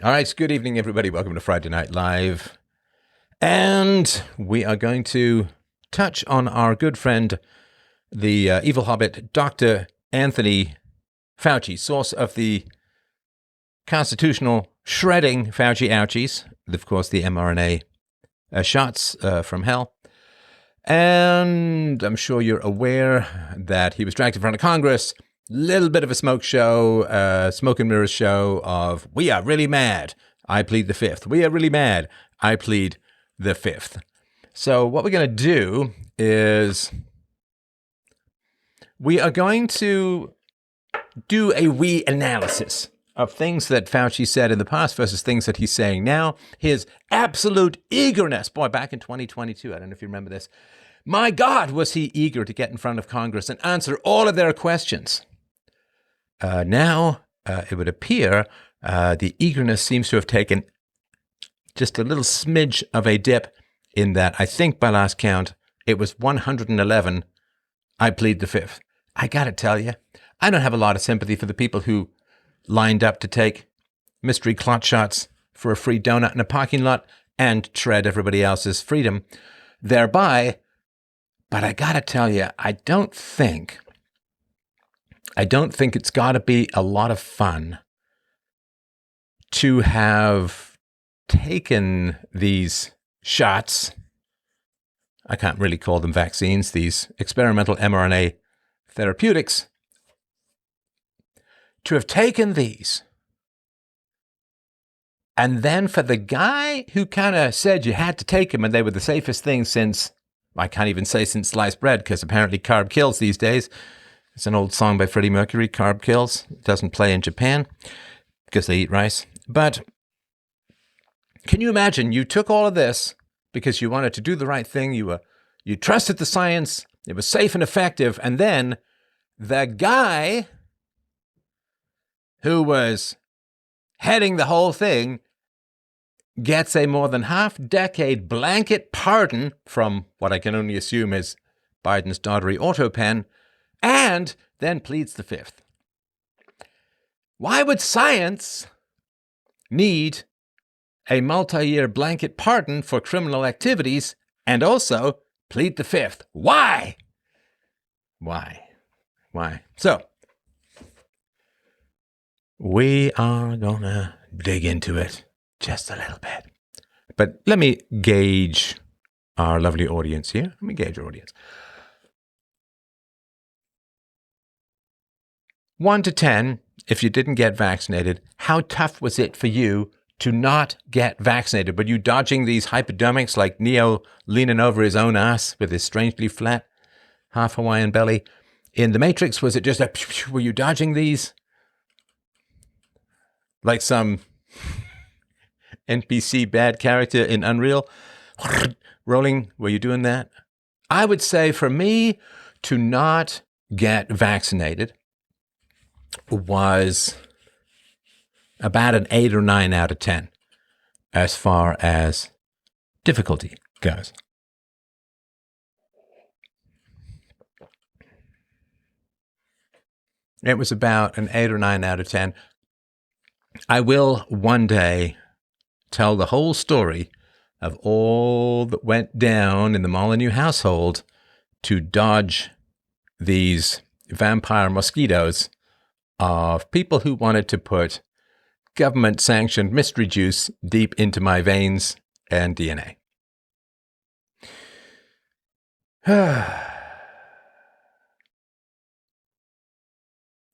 All right, good evening, everybody. Welcome to Friday Night Live. And we are going to touch on our good friend, the evil hobbit, Dr. Anthony Fauci, source of the constitutional shredding Fauci ouchies, of course, the mRNA shots from hell. And I'm sure you're aware that he was dragged in front of Congress. Little bit of a smoke and mirrors show of, we are really mad, I plead the fifth. We are really mad, I plead the fifth. So what we're going to do is we are going to do a reanalysis of things that Fauci said in the past versus things that he's saying now. His absolute eagerness. Boy, back in 2022, I don't know if you remember this. My God, was he eager to get in front of Congress and answer all of their questions. Now, it would appear the eagerness seems to have taken just a little smidge of a dip in that I think by last count, it was 111. I plead the fifth. I got to tell you, I don't have a lot of sympathy for the people who lined up to take mystery clot shots for a free donut in a parking lot and tread everybody else's freedom thereby. But I got to tell you, I don't think it's got to be a lot of fun to have taken these shots. I can't really call them vaccines, these experimental mRNA therapeutics. To have taken these, and then for the guy who kind of said you had to take them and they were the safest thing since, I can't even say since sliced bread, because apparently carb kills these days. It's an old song by Freddie Mercury, Carb Kills. It doesn't play in Japan because they eat rice. But can you imagine, you took all of this because you wanted to do the right thing. You trusted the science. It was safe and effective. And then the guy who was heading the whole thing gets a more than half-decade blanket pardon from what I can only assume is Biden's daughtery autopen, and then pleads the fifth. Why would science need a multi-year blanket pardon for criminal activities and also plead the fifth? Why? So, we are gonna dig into it just a little bit. But let me gauge our lovely audience here. Let me gauge our audience. 1 to 10, if you didn't get vaccinated, how tough was it for you to not get vaccinated? Were you dodging these hypodermics like Neo leaning over his own ass with his strangely flat, half Hawaiian belly? In The Matrix, was it just a, were you dodging these like some NPC bad character in Unreal? Rolling, were you doing that? I would say for me to not get vaccinated was about an 8 or 9 out of 10 as far as difficulty goes. It was about an 8 or 9 out of 10. I will one day tell the whole story of all that went down in the Molyneux household to dodge these vampire mosquitoes of people who wanted to put government-sanctioned mystery juice deep into my veins and DNA.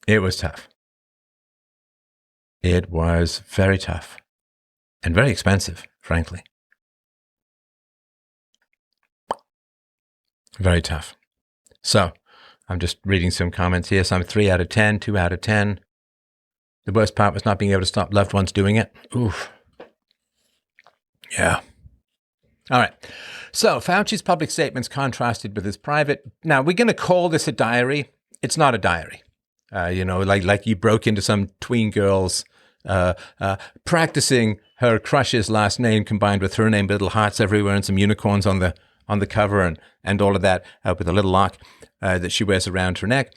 It was tough. It was very tough and very expensive, frankly. Very tough. So, I'm just reading some comments here. So I'm 3 out of 10, 2 out of 10. The worst part was not being able to stop loved ones doing it. Oof. Yeah. All right. So Fauci's public statements contrasted with his private. Now, we're going to call this a diary. It's not a diary. Like you broke into some tween girl's practicing her crush's last name combined with her name, little hearts everywhere and some unicorns on the on the cover and all of that with a little lock that she wears around her neck.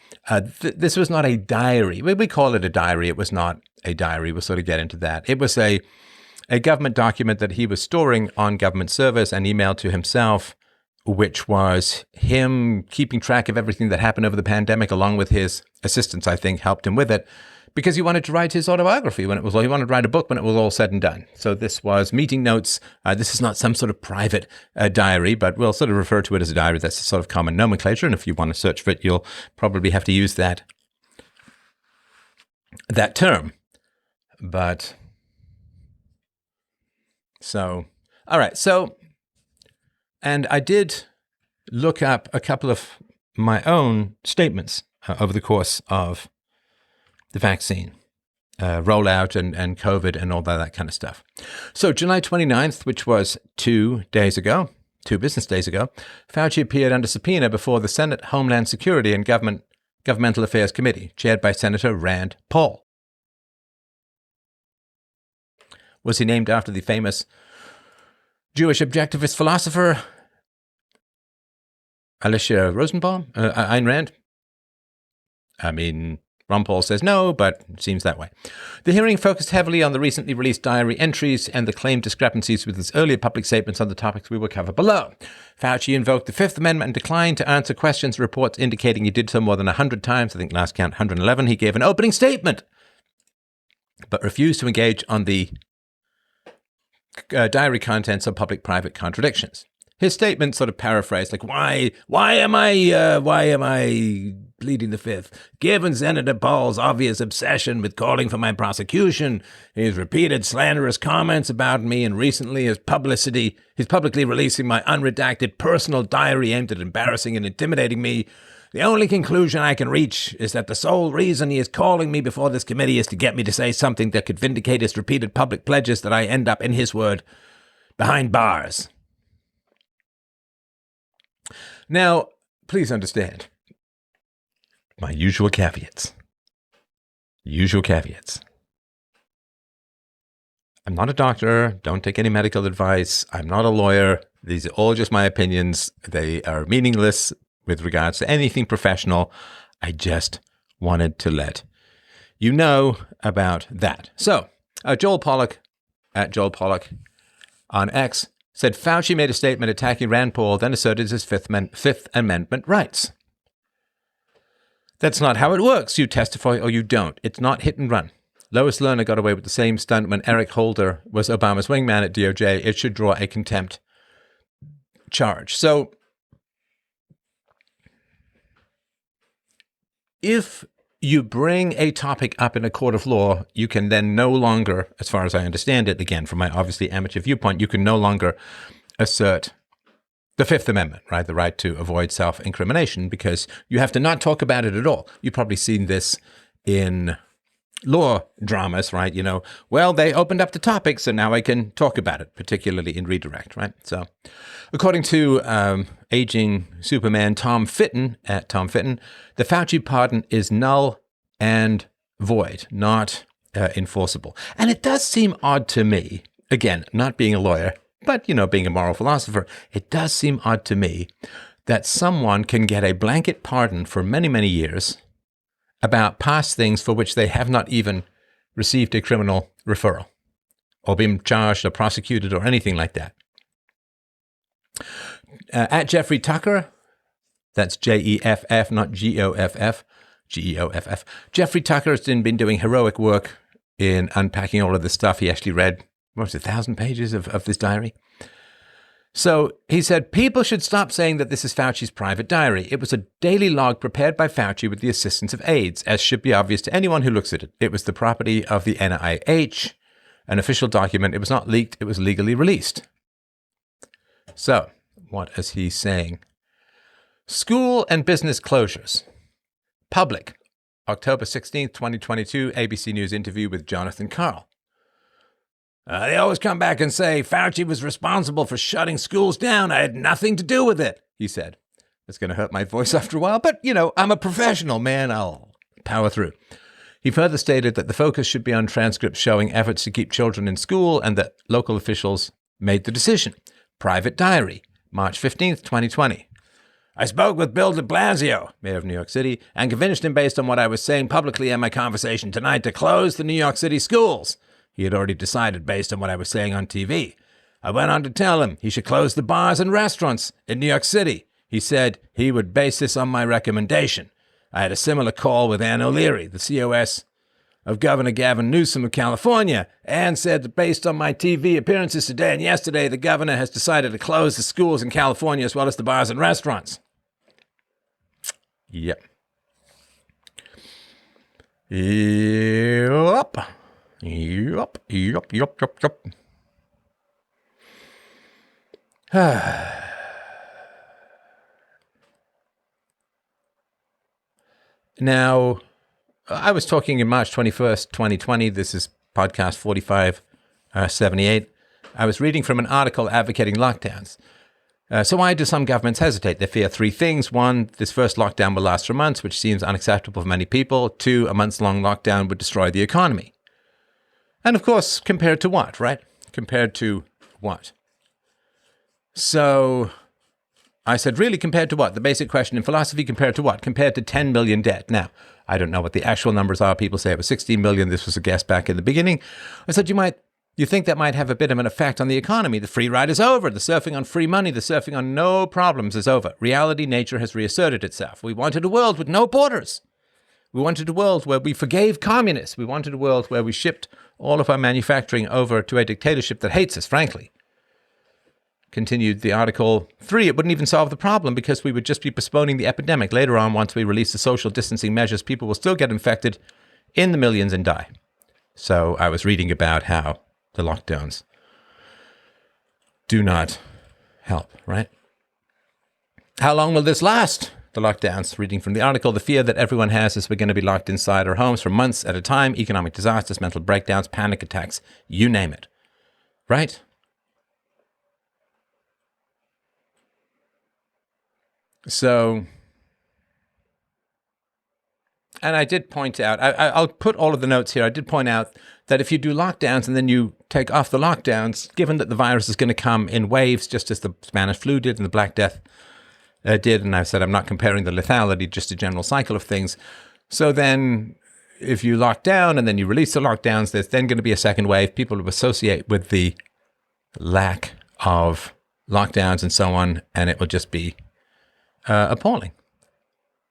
This was not a diary. We call it a diary. It was not a diary. We'll sort of get into that. It was a government document that he was storing on government servers and emailed to himself, which was him keeping track of everything that happened over the pandemic, along with his assistants, I think, helped him with it, because he wanted to write his autobiography he wanted to write a book when it was all said and done. So this was meeting notes. This is not some sort of private diary, but we'll sort of refer to it as a diary. That's a sort of common nomenclature. And if you want to search for it, you'll probably have to use that term. But so, all right. So, and I did look up a couple of my own statements over the course of the vaccine rollout and COVID and all that kind of stuff. So July 29th, which was 2 business days ago, Fauci appeared under subpoena before the Senate Homeland Security and Governmental Affairs Committee, chaired by Senator Rand Paul. Was he named after the famous Jewish objectivist philosopher Alicia Rosenbaum? Ayn Rand? I mean, Ron Paul says no, but it seems that way. The hearing focused heavily on the recently released diary entries and the claimed discrepancies with his earlier public statements on the topics we will cover below. Fauci invoked the Fifth Amendment and declined to answer questions, reports indicating he did so more than 100 times. I think last count 111. He gave an opening statement, but refused to engage on the diary contents of public-private contradictions. His statement sort of paraphrased, like, why am I pleading the Fifth? Given Senator Paul's obvious obsession with calling for my prosecution, his repeated slanderous comments about me, and recently his publicly releasing my unredacted personal diary aimed at embarrassing and intimidating me, the only conclusion I can reach is that the sole reason he is calling me before this committee is to get me to say something that could vindicate his repeated public pledges that I end up, in his word, behind bars. Now, please understand my usual caveats. I'm not a doctor. Don't take any medical advice. I'm not a lawyer. These are all just my opinions. They are meaningless with regards to anything professional. I just wanted to let you know about that. So, Joel Pollack, at Joel Pollack on X, said Fauci made a statement attacking Rand Paul, then asserted his Fifth Amendment rights. That's not how it works. You testify or you don't. It's not hit and run. Lois Lerner got away with the same stunt when Eric Holder was Obama's wingman at DOJ. It should draw a contempt charge. So, if you bring a topic up in a court of law, you can then no longer, as far as I understand it, again, from my obviously amateur viewpoint, you can no longer assert the Fifth Amendment, right? The right to avoid self-incrimination, because you have to not talk about it at all. You've probably seen this in law dramas, right? You know, well, they opened up the topic, so now I can talk about it, particularly in redirect, right? So, according to aging Superman Tom Fitton, at Tom Fitton, the Fauci pardon is null and void, not enforceable. And it does seem odd to me, again, not being a lawyer, but, you know, being a moral philosopher, it does seem odd to me that someone can get a blanket pardon for many, many years about past things for which they have not even received a criminal referral or been charged or prosecuted or anything like that. At Jeffrey Tucker, that's Jeff, not Goff, Geoff. Jeffrey Tucker has been doing heroic work in unpacking all of this stuff. He actually read, 1,000 pages of this diary. So he said, people should stop saying that this is Fauci's private diary. It was a daily log prepared by Fauci with the assistance of aides, as should be obvious to anyone who looks at it. It was the property of the NIH, an official document. It was not leaked. It was legally released. So what is he saying? School and business closures. Public, October 16th, 2022, ABC News interview with Jonathan Karl. They always come back and say Fauci was responsible for shutting schools down. I had nothing to do with it, he said. It's going to hurt my voice after a while, but, you know, I'm a professional, man. I'll power through. He further stated that the focus should be on transcripts showing efforts to keep children in school and that local officials made the decision. Private diary. March 15th, 2020. I spoke with Bill de Blasio, mayor of New York City, and convinced him based on what I was saying publicly in my conversation tonight to close the New York City schools. He had already decided based on what I was saying on TV. I went on to tell him he should close the bars and restaurants in New York City. He said he would base this on my recommendation. I had a similar call with Ann O'Leary, the COS of Governor Gavin Newsom of California, and said that based on my TV appearances today and yesterday, the governor has decided to close the schools in California as well as the bars and restaurants. Yep. Yup. Now, I was talking in March 21st, 2020. This is podcast 4578. I was reading from an article advocating lockdowns. So why do some governments hesitate? They fear three things. One, this first lockdown will last for months, which seems unacceptable for many people. Two, a months-long lockdown would destroy the economy. And of course, compared to what, right? Compared to what? So I said, really, compared to what? The basic question in philosophy, compared to what? Compared to 10 million dead. Now, I don't know what the actual numbers are. People say it was 16 million. This was a guess back in the beginning. I said, you think that might have a bit of an effect on the economy. The free ride is over. The surfing on free money, the surfing on no problems is over. Reality, nature has reasserted itself. We wanted a world with no borders. We wanted a world where we forgave communists. We wanted a world where we shipped all of our manufacturing over to a dictatorship that hates us, frankly. Continued the article. 3, it wouldn't even solve the problem because we would just be postponing the epidemic. Later on, once we release the social distancing measures, people will still get infected in the millions and die. So I was reading about how the lockdowns do not help, right? How long will this last? The lockdowns, reading from the article, the fear that everyone has is we're going to be locked inside our homes for months at a time, economic disasters, mental breakdowns, panic attacks, you name it, right? So, and I did point out, I'll put all of the notes here. I did point out that if you do lockdowns and then you take off the lockdowns, given that the virus is going to come in waves, just as the Spanish flu did and the Black Death did, and I said I'm not comparing the lethality, just a general cycle of things. So then if you lock down and then you release the lockdowns, there's then going to be a second wave. People will associate with the lack of lockdowns and so on, and it will just be appalling.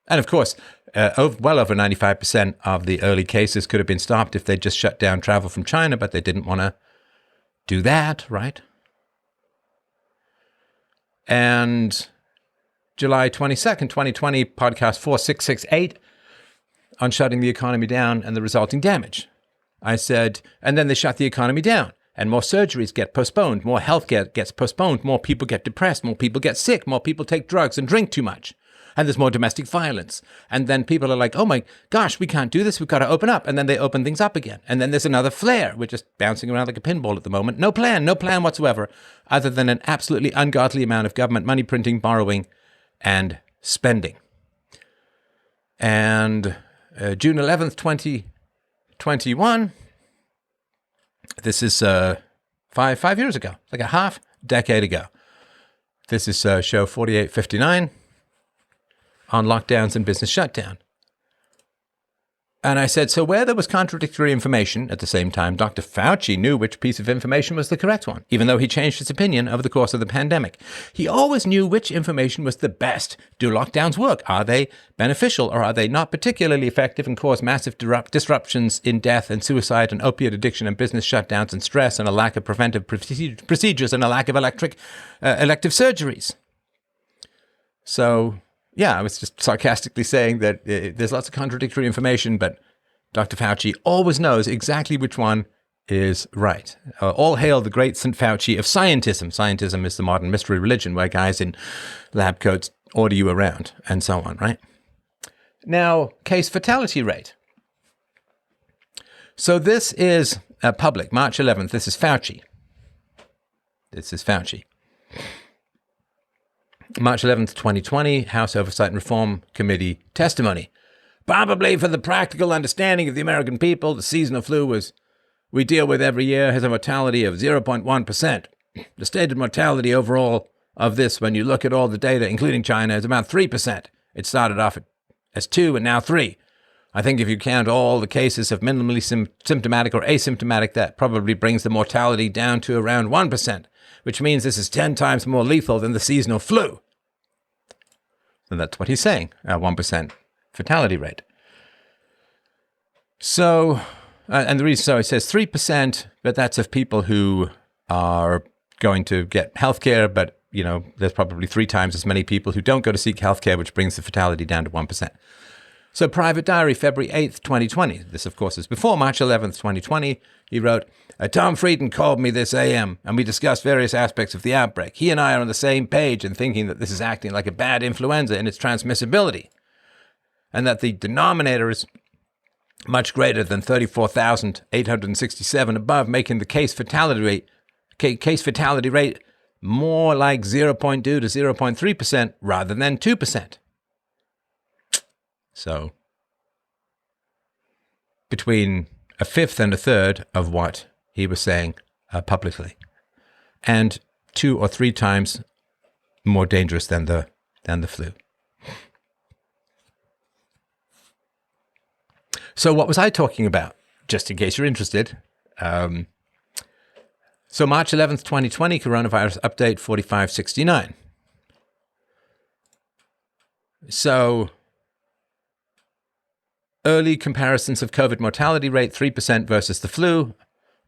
And of course, well over 95% of the early cases could have been stopped if they just shut down travel from China, but they didn't want to do that, right? And July 22nd, 2020, podcast 4668 on shutting the economy down and the resulting damage. I said, and then they shut the economy down. And more surgeries get postponed, more healthcare gets postponed, more people get depressed, more people get sick, more people take drugs and drink too much. And there's more domestic violence. And then people are like, oh my gosh, we can't do this, we've got to open up. And then they open things up again. And then there's another flare. We're just bouncing around like a pinball at the moment. No plan whatsoever, other than an absolutely ungodly amount of government money printing, borrowing, and spending. And June 11th, 2021... This is 5 years ago, like a half decade ago. This is show 4859 on lockdowns and business shutdown. And I said, so where there was contradictory information, at the same time, Dr. Fauci knew which piece of information was the correct one, even though he changed his opinion over the course of the pandemic. He always knew which information was the best. Do lockdowns work? Are they beneficial or are they not particularly effective and cause massive disruptions in death and suicide and opiate addiction and business shutdowns and stress and a lack of preventive procedures and a lack of elective surgeries? So... yeah, I was just sarcastically saying that there's lots of contradictory information, but Dr. Fauci always knows exactly which one is right. All hail the great St. Fauci of scientism. Scientism is the modern mystery religion where guys in lab coats order you around and so on, right? Now, case fatality rate. So this is public, March 11th. This is Fauci. March 11th, 2020, House Oversight and Reform Committee testimony. Probably for the practical understanding of the American people, the seasonal flu we deal with every year has a mortality of 0.1%. The stated mortality overall of this, when you look at all the data, including China, is about 3%. It started off as 2 and now 3. I think if you count all the cases of minimally symptomatic or asymptomatic, that probably brings the mortality down to around 1%, which means this is 10 times more lethal than the seasonal flu. And that's what he's saying, a 1% fatality rate. So, and the reason, so he says 3%, but that's of people who are going to get healthcare, but, there's probably 3 times as many people who don't go to seek healthcare, which brings the fatality down to 1%. So Private Diary, February 8th, 2020. This, of course, is before March 11th, 2020. He wrote, Tom Frieden called me this AM, and we discussed various aspects of the outbreak. He and I are on the same page in thinking that this is acting like a bad influenza in its transmissibility, and that the denominator is much greater than 34,867 above, making the case fatality rate more like 0.2 to 0.3% rather than 2%. So, between a fifth and a third of what he was saying publicly, and 2 or 3 times more dangerous than the flu. So, what was I talking about? Just in case you're interested. So, March 11th, 2020, coronavirus update 4569. So, early comparisons of COVID mortality rate, 3% versus the flu.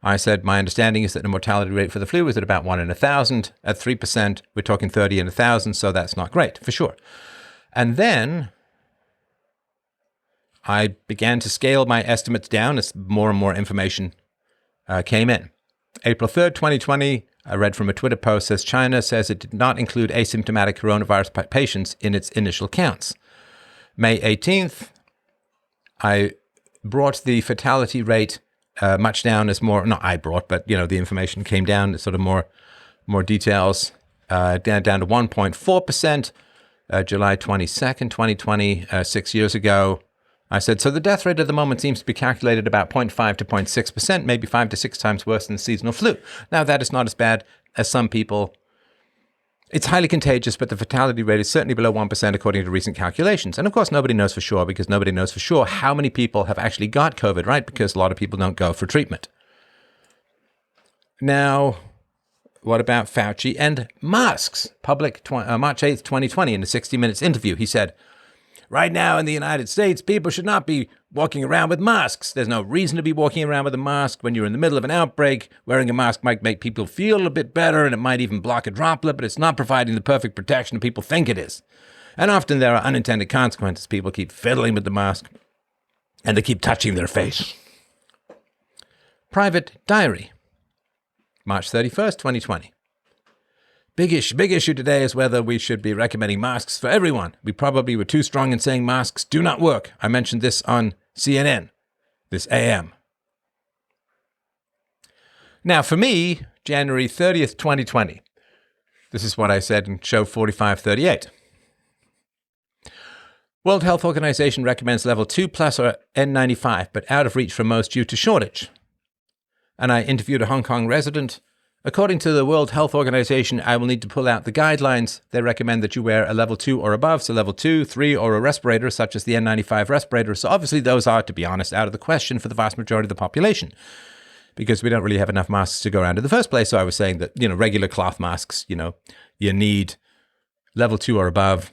I said my understanding is that the mortality rate for the flu is at about 1 in 1,000. At 3%, we're talking 30 in 1,000, so that's not great, for sure. And then I began to scale my estimates down as more and more information came in. April 3rd, 2020, I read from a Twitter post, says China says it did not include asymptomatic coronavirus patients in its initial counts. May 18th, I brought the fatality rate much down as more, not I brought, but, the information came down, sort of more details, down to 1.4%, July 22nd, 2020, 6 years ago. I said, so the death rate at the moment seems to be calculated about 0.5 to 0.6%, maybe 5 to 6 times worse than the seasonal flu. Now, that is not as bad as some people. It's highly contagious, but the fatality rate is certainly below 1% according to recent calculations. And of course, nobody knows for sure, because nobody knows for sure how many people have actually got COVID, right? Because a lot of people don't go for treatment. Now, what about Fauci and masks? March 8th, 2020, in a 60 Minutes interview, he said, right now in the United States, people should not be walking around with masks. There's no reason to be walking around with a mask when you're in the middle of an outbreak. Wearing a mask might make people feel a bit better, and it might even block a droplet, but it's not providing the perfect protection people think it is. And often there are unintended consequences. People keep fiddling with the mask, and they keep touching their face. Private Diary, March 31st, 2020. Big issue today is whether we should be recommending masks for everyone. We probably were too strong in saying masks do not work. I mentioned this on CNN, this AM. Now, for me, January 30th, 2020, this is what I said in show 4538. World Health Organization recommends level 2 plus or N95, but out of reach for most due to shortage. And I interviewed a Hong Kong resident. According to the World Health Organization, I will need to pull out the guidelines. They recommend that you wear a level 2 or above, so level 2, 3, or a respirator, such as the N95 respirator. So obviously those are, to be honest, out of the question for the vast majority of the population, because we don't really have enough masks to go around in the first place. So I was saying that, regular cloth masks, you need level 2 or above,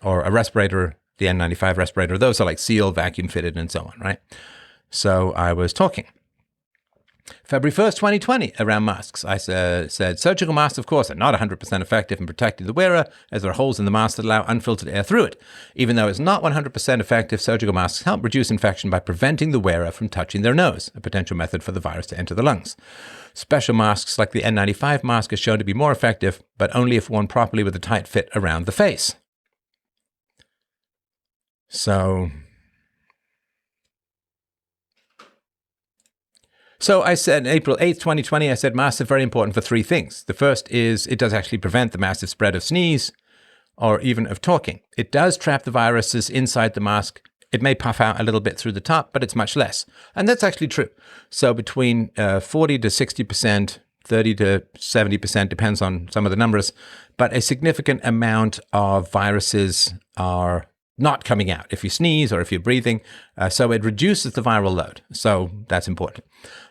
or a respirator, the N95 respirator. Those are like sealed, vacuum fitted, and so on, right? So I was talking. February 1st, 2020, around masks. I said, surgical masks, of course, are not 100% effective in protecting the wearer, as there are holes in the mask that allow unfiltered air through it. Even though it's not 100% effective, surgical masks help reduce infection by preventing the wearer from touching their nose, a potential method for the virus to enter the lungs. Special masks like the N95 mask are shown to be more effective, but only if worn properly with a tight fit around the face. So I said, April 8th, 2020, I said masks are very important for 3 things. The first is it does actually prevent the massive spread of sneeze or even of talking. It does trap the viruses inside the mask. It may puff out a little bit through the top, but it's much less. And that's actually true. So between 40 to 60%, 30 to 70%, depends on some of the numbers, but a significant amount of viruses are not coming out if you sneeze or if you're breathing. So it reduces the viral load. So that's important.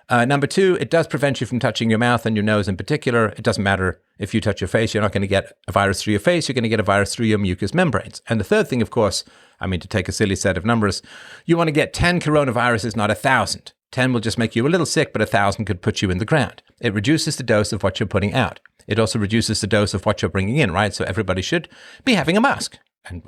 Number two, it does prevent you from touching your mouth and your nose in particular. It doesn't matter if you touch your face. You're not going to get a virus through your face. You're going to get a virus through your mucous membranes. And the third thing, of course, to take a silly set of numbers, you want to get 10 coronaviruses, not 1,000. 10 will just make you a little sick, but 1,000 could put you in the ground. It reduces the dose of what you're putting out. It also reduces the dose of what you're bringing in, right? So everybody should be having a mask. And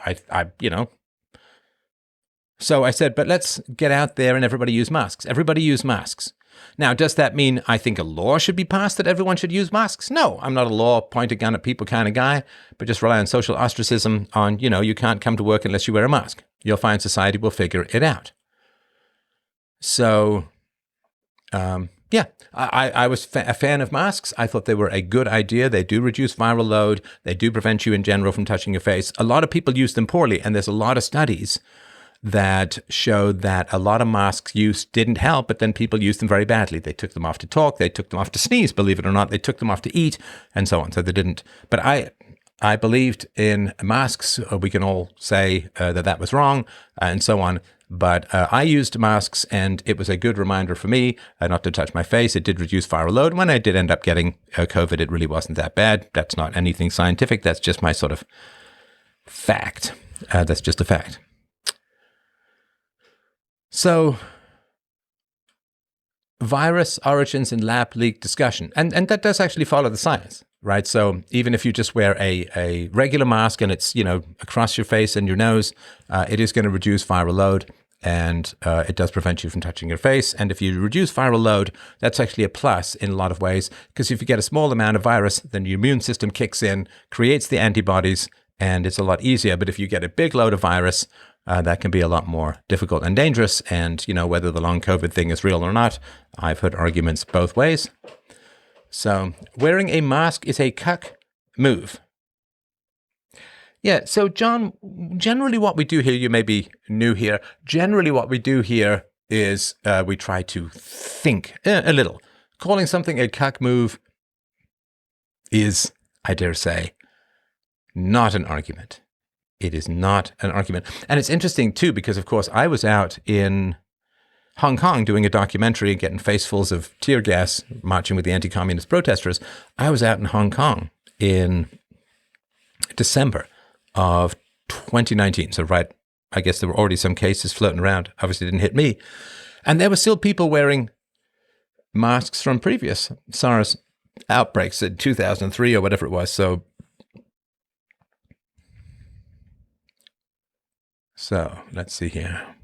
So I said, but let's get out there and everybody use masks. Everybody use masks. Now, does that mean I think a law should be passed that everyone should use masks? No, I'm not a law point a gun at people kind of guy, but just rely on social ostracism on, you can't come to work unless you wear a mask. You'll find society will figure it out. So, I was a fan of masks. I thought they were a good idea. They do reduce viral load. They do prevent you in general from touching your face. A lot of people use them poorly, and there's a lot of studies that showed that a lot of masks use didn't help, but then people used them very badly. They took them off to talk. They took them off to sneeze, believe it or not. They took them off to eat, and so on. So they didn't. But I believed in masks. We can all say that was wrong, and so on. But I used masks, and it was a good reminder for me not to touch my face. It did reduce viral load. When I did end up getting COVID, it really wasn't that bad. That's not anything scientific. That's just my sort of fact. That's just a fact. So, virus origins and lab leak discussion. And that does actually follow the science, right? So even if you just wear a regular mask and it's, across your face and your nose, it is going to reduce viral load, and it does prevent you from touching your face. And if you reduce viral load, that's actually a plus in a lot of ways, because if you get a small amount of virus, then your immune system kicks in, creates the antibodies, and it's a lot easier. But if you get a big load of virus, that can be a lot more difficult and dangerous. And, whether the long COVID thing is real or not, I've heard arguments both ways. So wearing a mask is a cuck move. Yeah, so John, generally what we do here, you may be new here, generally what we do here is we try to think a little. Calling something a cuck move is, I dare say, not an argument. It is not an argument. And it's interesting, too, because, of course, I was out in Hong Kong doing a documentary and getting facefuls of tear gas, marching with the anti-communist protesters. I was out in Hong Kong in December of 2019. So, right, I guess there were already some cases floating around. Obviously, didn't hit me. And there were still people wearing masks from previous SARS outbreaks in 2003 or whatever it was. So let's see here.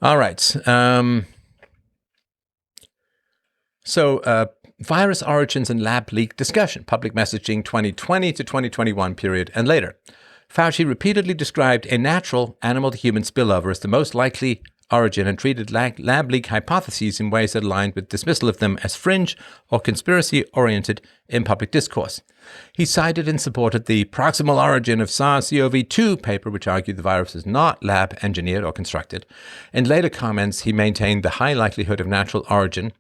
All right. Virus origins and lab leak discussion, public messaging 2020 to 2021 period and later. Fauci repeatedly described a natural animal-to-human spillover as the most likely origin and treated lab leak hypotheses in ways that aligned with dismissal of them as fringe or conspiracy-oriented in public discourse. He cited and supported the proximal origin of SARS-CoV-2 paper, which argued the virus is not lab-engineered or constructed. In later comments, he maintained the high likelihood of natural origin,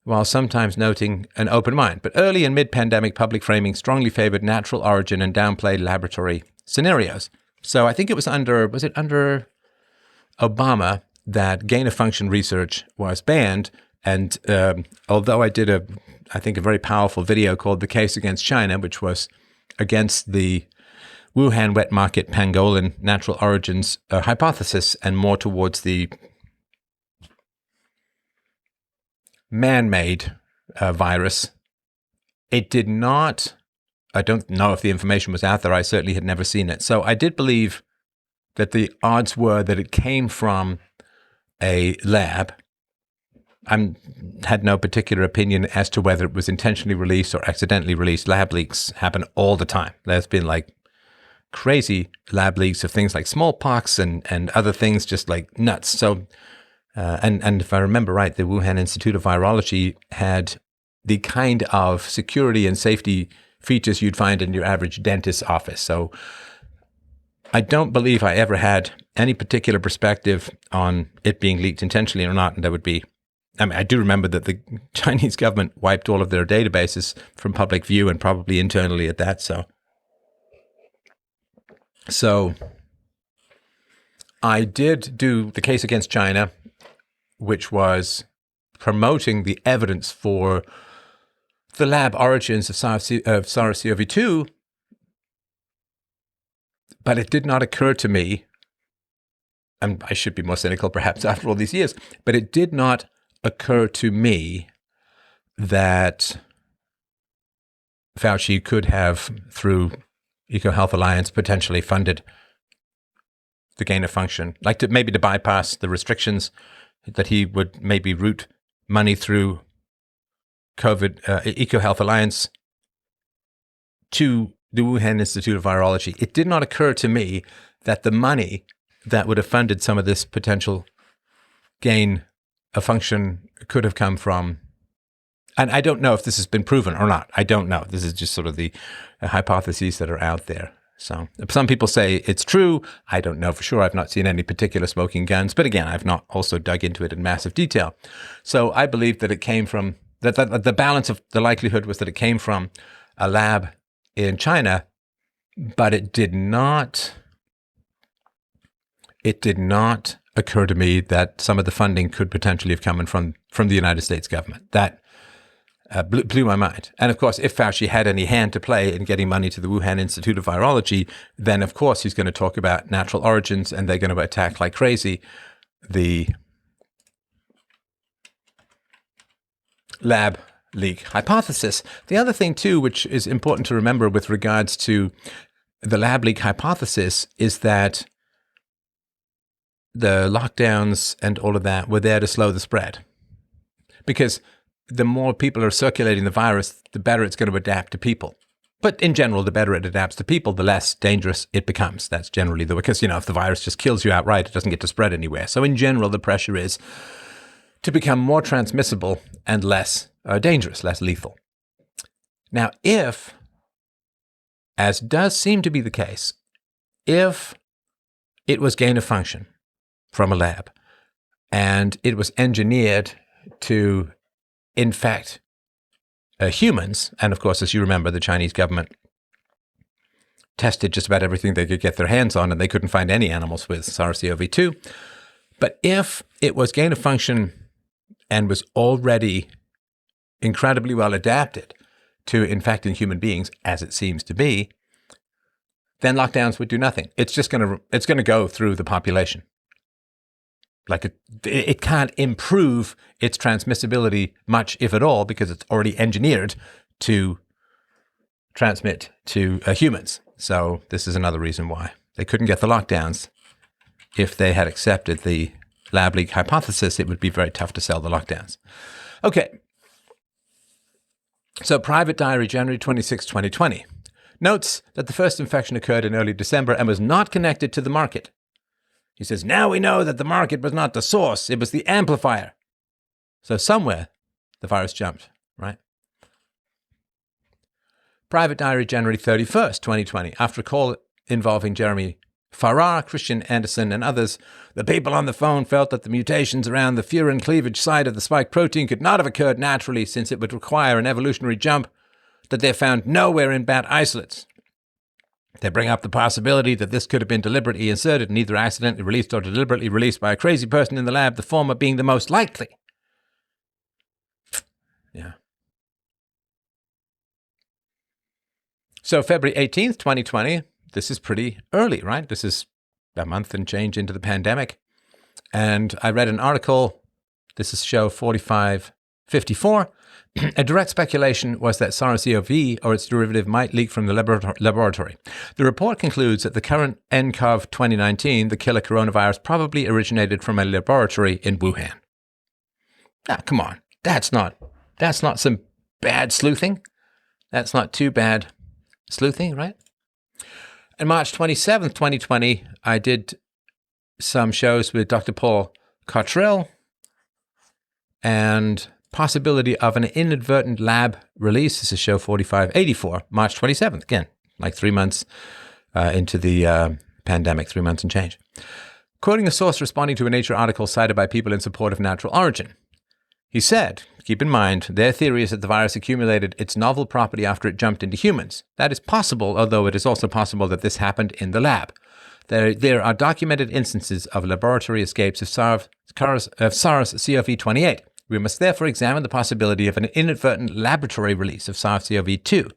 while sometimes noting an open mind. But early and mid-pandemic public framing strongly favored natural origin and downplayed laboratory scenarios. So I think it was under Obama that gain-of-function research was banned. And although I did a very powerful video called The Case Against China, which was against the Wuhan wet market pangolin natural origins hypothesis and more towards the man-made virus, it did not, I don't know if the information was out there, I certainly had never seen it. So I did believe that the odds were that it came from a lab. I had no particular opinion as to whether it was intentionally released or accidentally released. Lab leaks happen all the time. There's been like crazy lab leaks of things like smallpox and other things, just like nuts. So, and if I remember right, the Wuhan Institute of Virology had the kind of security and safety features you'd find in your average dentist's office. So I don't believe I ever had any particular perspective on it being leaked intentionally or not, and that would be I mean, I do remember that the Chinese government wiped all of their databases from public view and probably internally at that. So I did do the case against China, which was promoting the evidence for the lab origins of SARS-CoV-2, but it did not occur to me, and I should be more cynical perhaps after all these years, but it did not occur to me that Fauci could have, through EcoHealth Alliance, potentially funded the gain of function, like maybe to bypass the restrictions, that he would maybe route money through EcoHealth Alliance to the Wuhan Institute of Virology. It did not occur to me that the money that would have funded some of this potential gain of function could have come from, and I don't know if this has been proven or not. I don't know. This is just sort of the hypotheses that are out there. So some people say it's true. I don't know for sure. I've not seen any particular smoking guns. But again, I've not also dug into it in massive detail. So I believe that it came from, that the balance of the likelihood was that it came from a lab in China, but it did not occur to me that some of the funding could potentially have come from the United States government. That blew my mind. And of course, if Fauci had any hand to play in getting money to the Wuhan Institute of Virology, then of course he's going to talk about natural origins, and they're going to attack like crazy the lab leak hypothesis. The other thing too, which is important to remember with regards to the lab leak hypothesis, is that the lockdowns and all of that were there to slow the spread. Because the more people are circulating the virus, the better it's going to adapt to people. But in general, the better it adapts to people, the less dangerous it becomes. That's generally the way, because, if the virus just kills you outright, it doesn't get to spread anywhere. So in general, the pressure is to become more transmissible and less dangerous, less lethal. Now, if, as does seem to be the case, if it was gain of function from a lab and it was engineered to infect humans, and of course, as you remember, the Chinese government tested just about everything they could get their hands on, and they couldn't find any animals with SARS-CoV-2. But if it was gain of function and was already incredibly well adapted to infecting human beings, as it seems to be, then lockdowns would do nothing. It's going to go through the population. Like it can't improve its transmissibility much, if at all, because it's already engineered to transmit to humans. So this is another reason why they couldn't get the lockdowns. If they had accepted the lab leak hypothesis, it would be very tough to sell the lockdowns. Okay. So Private Diary, January 26, 2020, notes that the first infection occurred in early December and was not connected to the market. He says, now we know that the market was not the source, it was the amplifier. So somewhere the virus jumped, right? Private Diary, January 31st, 2020. After a call involving Jeremy Farrar, Christian Anderson, and others, the people on the phone felt that the mutations around the furin cleavage site of the spike protein could not have occurred naturally, since it would require an evolutionary jump that they found nowhere in bat isolates. They bring up the possibility that this could have been deliberately inserted and either accidentally released or deliberately released by a crazy person in the lab, the former being the most likely. Yeah. So February 18th, 2020, this is pretty early, right? This is a month and change into the pandemic. And I read an article, this is show 4554. A direct speculation was that SARS-CoV or its derivative might leak from the laboratory. The report concludes that the current nCoV 2019, the killer coronavirus, probably originated from a laboratory in Wuhan. Ah, come on. That's not some bad sleuthing. That's not too bad sleuthing, right? On March 27th, 2020, I did some shows with Dr. Paul Cottrell and possibility of an inadvertent lab release. This is show 4584, March 27th. Again, like 3 months into the pandemic, 3 months and change. Quoting a source responding to a Nature article cited by people in support of natural origin. He said, keep in mind, their theory is that the virus accumulated its novel property after it jumped into humans. That is possible, although it is also possible that this happened in the lab. There are documented instances of laboratory escapes of SARS-CoV-28. We must therefore examine the possibility of an inadvertent laboratory release of SARS-CoV-2.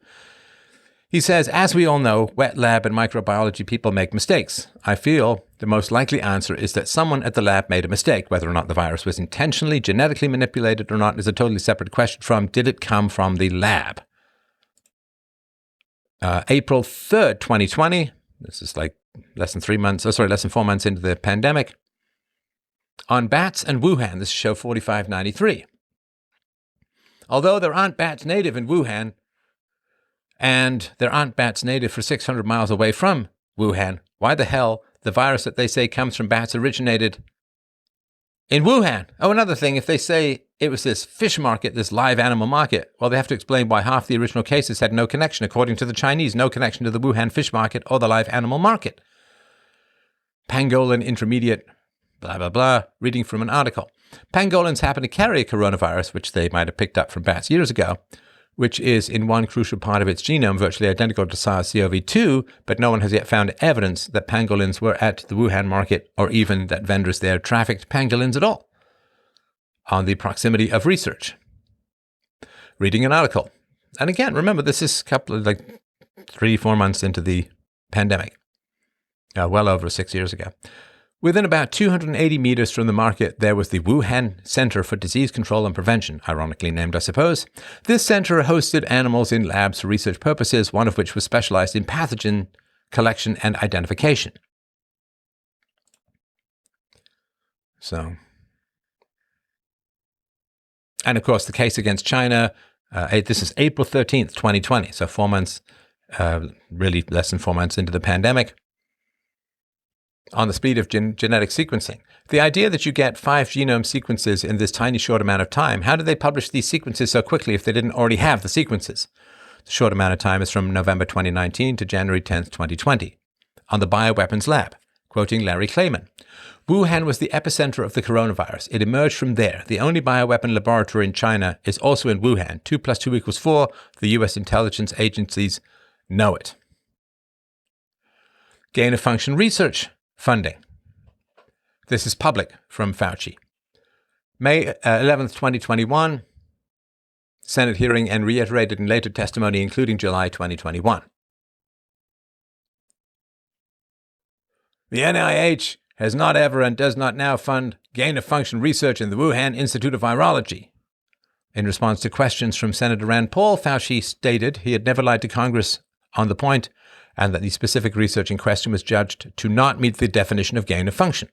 He says, as we all know, wet lab and microbiology people make mistakes. I feel the most likely answer is that someone at the lab made a mistake. Whether or not the virus was intentionally genetically manipulated or not is a totally separate question from, did it come from the lab? April 3rd, 2020. This is like less than 4 months into the pandemic. On bats and Wuhan, this is show 4593. Although there aren't bats native in Wuhan, and there aren't bats native for 600 miles away from Wuhan, why the hell the virus that they say comes from bats originated in Wuhan? Oh, another thing, if they say it was this fish market, this live animal market, well, they have to explain why half the original cases had no connection, according to the Chinese, no connection to the Wuhan fish market or the live animal market. Pangolin intermediate, blah, blah, blah, reading from an article. Pangolins happen to carry a coronavirus, which they might have picked up from bats years ago, which is in one crucial part of its genome virtually identical to SARS-CoV-2, but no one has yet found evidence that pangolins were at the Wuhan market or even that vendors there trafficked pangolins at all. On the proximity of research. Reading an article. And again, remember, this is 3-4 months into the pandemic. Well over 6 years ago. Within about 280 meters from the market, there was the Wuhan Center for Disease Control and Prevention, ironically named, I suppose. This center hosted animals in labs for research purposes, one of which was specialized in pathogen collection and identification. So, and of course, the case against China, this is April 13th, 2020, so 4 months, really less than 4 months into the pandemic. On the speed of genetic sequencing. The idea that you get 5 genome sequences in this tiny short amount of time, how did they publish these sequences so quickly if they didn't already have the sequences? The short amount of time is from November 2019 to January 10th, 2020. On the Bioweapons Lab, quoting Larry Klayman, Wuhan was the epicenter of the coronavirus. It emerged from there. The only bioweapon laboratory in China is also in Wuhan. 2 + 2 = 4. The U.S. intelligence agencies know it. Gain-of-function research funding. This is public from Fauci. May 11th, 2021, Senate hearing and reiterated in later testimony, including July 2021. The NIH has not ever and does not now fund gain-of-function research in the Wuhan Institute of Virology. In response to questions from Senator Rand Paul, Fauci stated he had never lied to Congress on the point, and that the specific research in question was judged to not meet the definition of gain of function.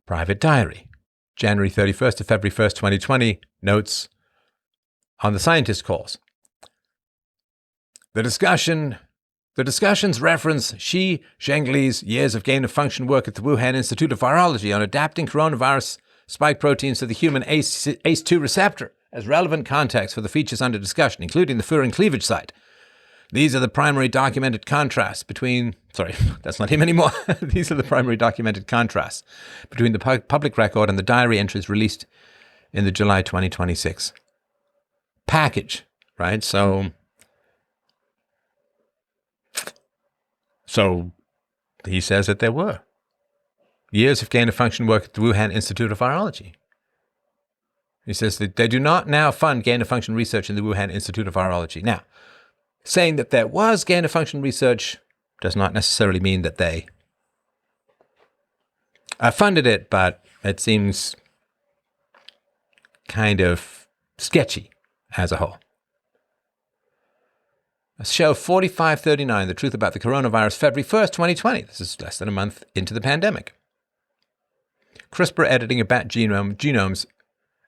Private diary, January 31st to February 1st, 2020, notes on the scientist calls. The discussions reference Shi Zhengli's years of gain of function work at the Wuhan Institute of Virology on adapting coronavirus spike proteins to the human ACE2 receptor as relevant context for the features under discussion, including the furin cleavage site. These are the primary documented contrasts between, that's not him anymore. These are the primary documented contrasts between the public record and the diary entries released in the July 2026 package, right? So he says that there were years of gain-of-function work at the Wuhan Institute of Virology. He says that they do not now fund gain-of-function research in the Wuhan Institute of Virology. Now, saying that there was gain-of-function research does not necessarily mean that they funded it, but it seems kind of sketchy as a whole. Show 4539, The Truth About the Coronavirus, February 1st, 2020. This is less than a month into the pandemic. CRISPR editing of bat genomes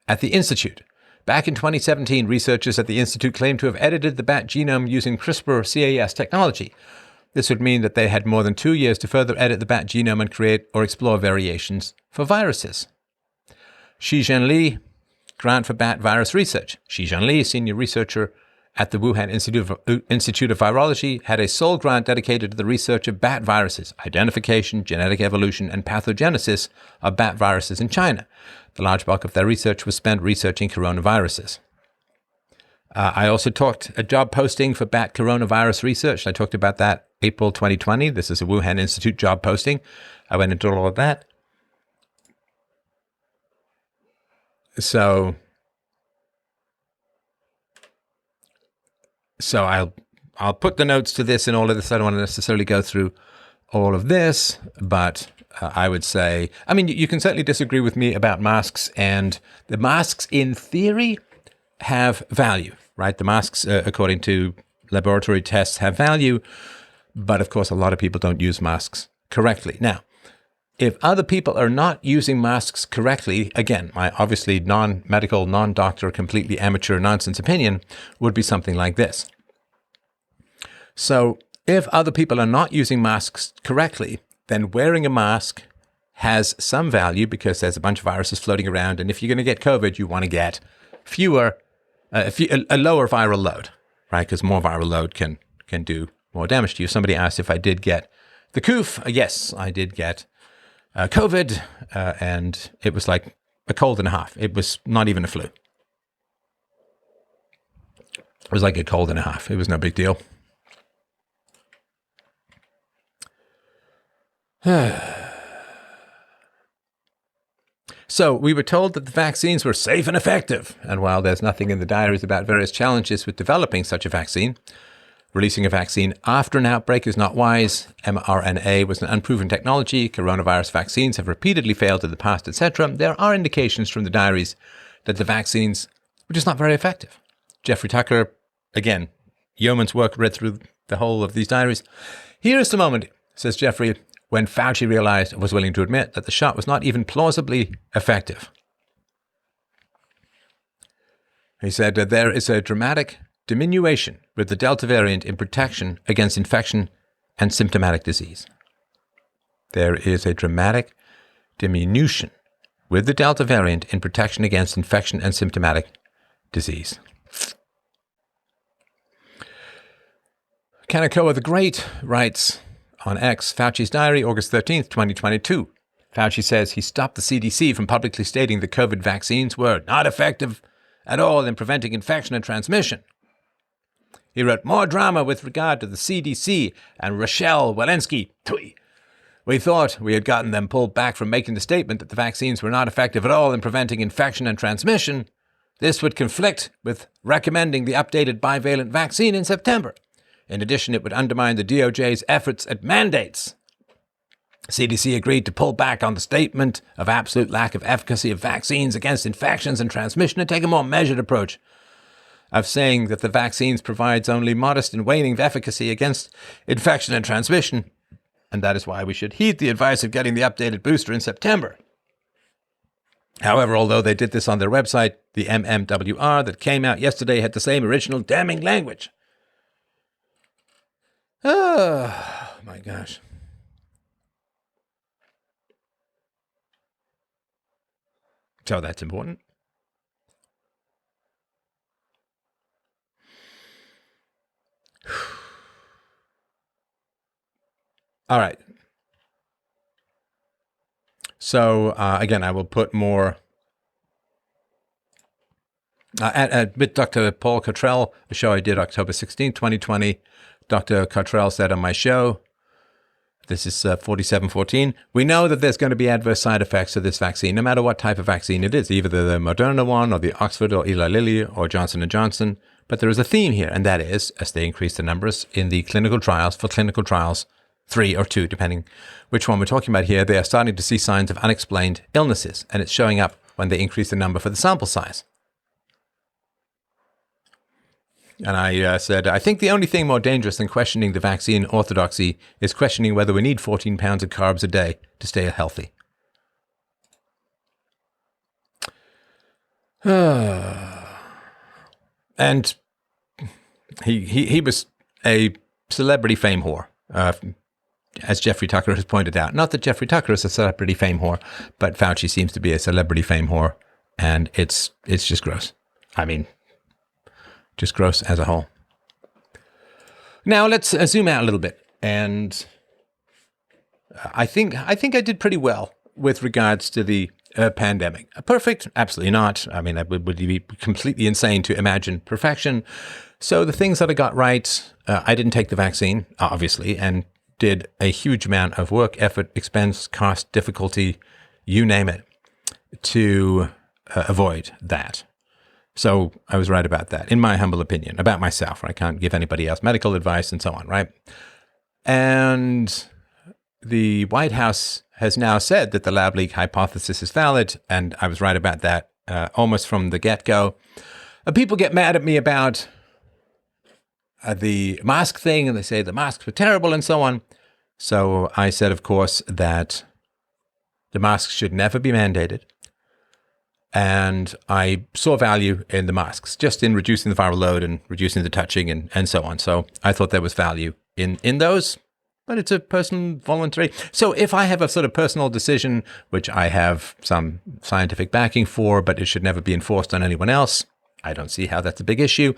at the Institute. Back in 2017, researchers at the Institute claimed to have edited the bat genome using CRISPR-Cas technology. This would mean that they had more than 2 years to further edit the bat genome and create or explore variations for viruses. Shi Zhenli, grant for bat virus research. Shi Zhenli, senior researcher at the Wuhan Institute of Virology had a sole grant dedicated to the research of bat viruses, identification, genetic evolution, and pathogenesis of bat viruses in China. The large bulk of their research was spent researching coronaviruses. I also talked a job posting for bat coronavirus research. I talked about that April 2020. This is a Wuhan Institute job posting. I went into all of that. So I'll put the notes to this in all of this. I don't want to necessarily go through all of this, but I would say, I mean, you can certainly disagree with me about masks, and the masks in theory have value, right? The masks, according to laboratory tests, have value, but of course, a lot of people don't use masks correctly. Now, if other people are not using masks correctly, again, my obviously non-medical, non-doctor, completely amateur nonsense opinion would be something like this. So if other people are not using masks correctly, then wearing a mask has some value because there's a bunch of viruses floating around. And if you're going to get COVID, you want to get a lower viral load, right? Because more viral load can do more damage to you. Somebody asked if I did get the coof. Yes, I did get COVID, and it was like a cold and a half. It was not even a flu. It was like a cold and a half. It was no big deal. So we were told that the vaccines were safe and effective. And while there's nothing in the diaries about various challenges with developing such a vaccine, releasing a vaccine after an outbreak is not wise. mRNA was an unproven technology. Coronavirus vaccines have repeatedly failed in the past, etc. There are indications from the diaries that the vaccines were just not very effective. Jeffrey Tucker, again, yeoman's work, read through the whole of these diaries. Here is the moment, says Jeffrey, when Fauci realized and was willing to admit that the shot was not even plausibly effective. He said that there is a dramatic diminution with the Delta variant in protection against infection and symptomatic disease. There is a dramatic diminution with the Delta variant in protection against infection and symptomatic disease. Kanakoa the Great writes on X, Fauci's diary, August 13th, 2022. Fauci says he stopped the CDC from publicly stating that COVID vaccines were not effective at all in preventing infection and transmission. He wrote, more drama with regard to the CDC and Rochelle Walensky. We thought we had gotten them pulled back from making the statement that the vaccines were not effective at all in preventing infection and transmission. This would conflict with recommending the updated bivalent vaccine in September. In addition, it would undermine the DOJ's efforts at mandates. CDC agreed to pull back on the statement of absolute lack of efficacy of vaccines against infections and transmission and take a more measured approach of saying that the vaccines provides only modest and waning efficacy against infection and transmission, and that is why we should heed the advice of getting the updated booster in September. However, although they did this on their website, the MMWR that came out yesterday had the same original damning language. Oh, my gosh. So that's important. All right. So, again, I will put more with Dr. Paul Cottrell, a show I did October 16, 2020. Dr. Cottrell said on my show, this is 4714, we know that there's going to be adverse side effects of this vaccine, no matter what type of vaccine it is, either the Moderna one or the Oxford or Eli Lilly or Johnson & Johnson. But there is a theme here, and that is, as they increase the numbers in the clinical trials, for clinical trials 3 or 2, depending which one we're talking about here, they are starting to see signs of unexplained illnesses, and it's showing up when they increase the number for the sample size. And I said, I think the only thing more dangerous than questioning the vaccine orthodoxy is questioning whether we need 14 pounds of carbs a day to stay healthy. And he was a celebrity fame whore, as Jeffrey Tucker has pointed out. Not that Jeffrey Tucker is a celebrity fame whore, but Fauci seems to be a celebrity fame whore, and it's just gross. I mean, just gross as a whole. Now let's zoom out a little bit, and I think I did pretty well with regards to the pandemic. Perfect? Absolutely not. I mean, it would be completely insane to imagine perfection. So the things that I got right, I didn't take the vaccine, obviously, and did a huge amount of work, effort, expense, cost, difficulty, you name it, to avoid that. So I was right about that, in my humble opinion, about myself. I can't give anybody else medical advice and so on, right? And the White House has now said that the lab leak hypothesis is valid, and I was right about that almost from the get-go. People get mad at me about the mask thing, and they say the masks were terrible and so on. So I said, of course, that the masks should never be mandated. And I saw value in the masks, just in reducing the viral load and reducing the touching and so on. So I thought there was value in those, but it's a personal voluntary. So if I have a sort of personal decision, which I have some scientific backing for, but it should never be enforced on anyone else, I don't see how that's a big issue.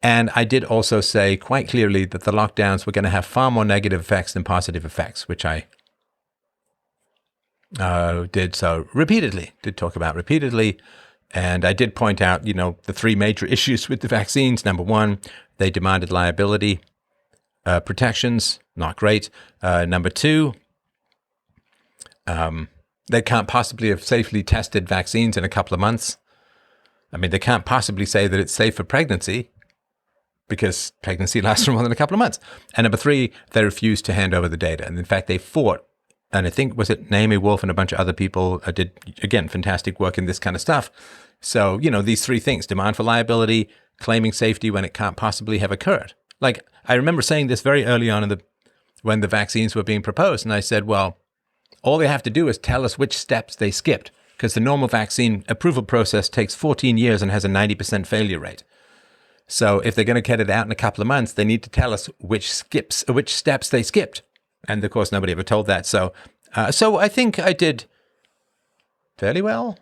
And I did also say quite clearly that the lockdowns were going to have far more negative effects than positive effects, which I did talk about repeatedly. And I did point out, the three major issues with the vaccines. Number one, they demanded liability protections, not great. Number two, they can't possibly have safely tested vaccines in a couple of months. I mean, they can't possibly say that it's safe for pregnancy because pregnancy lasts for more than a couple of months. And number three, they refused to hand over the data. And in fact, they fought. And I think, was it Naomi Wolf and a bunch of other people did, again, fantastic work in this kind of stuff. So, these three things, demand for liability, claiming safety when it can't possibly have occurred. Like, I remember saying this very early on when the vaccines were being proposed. And I said, well, all they have to do is tell us which steps they skipped, because the normal vaccine approval process takes 14 years and has a 90% failure rate. So if they're going to get it out in a couple of months, they need to tell us which steps they skipped. And of course, nobody ever told that. So I think I did fairly well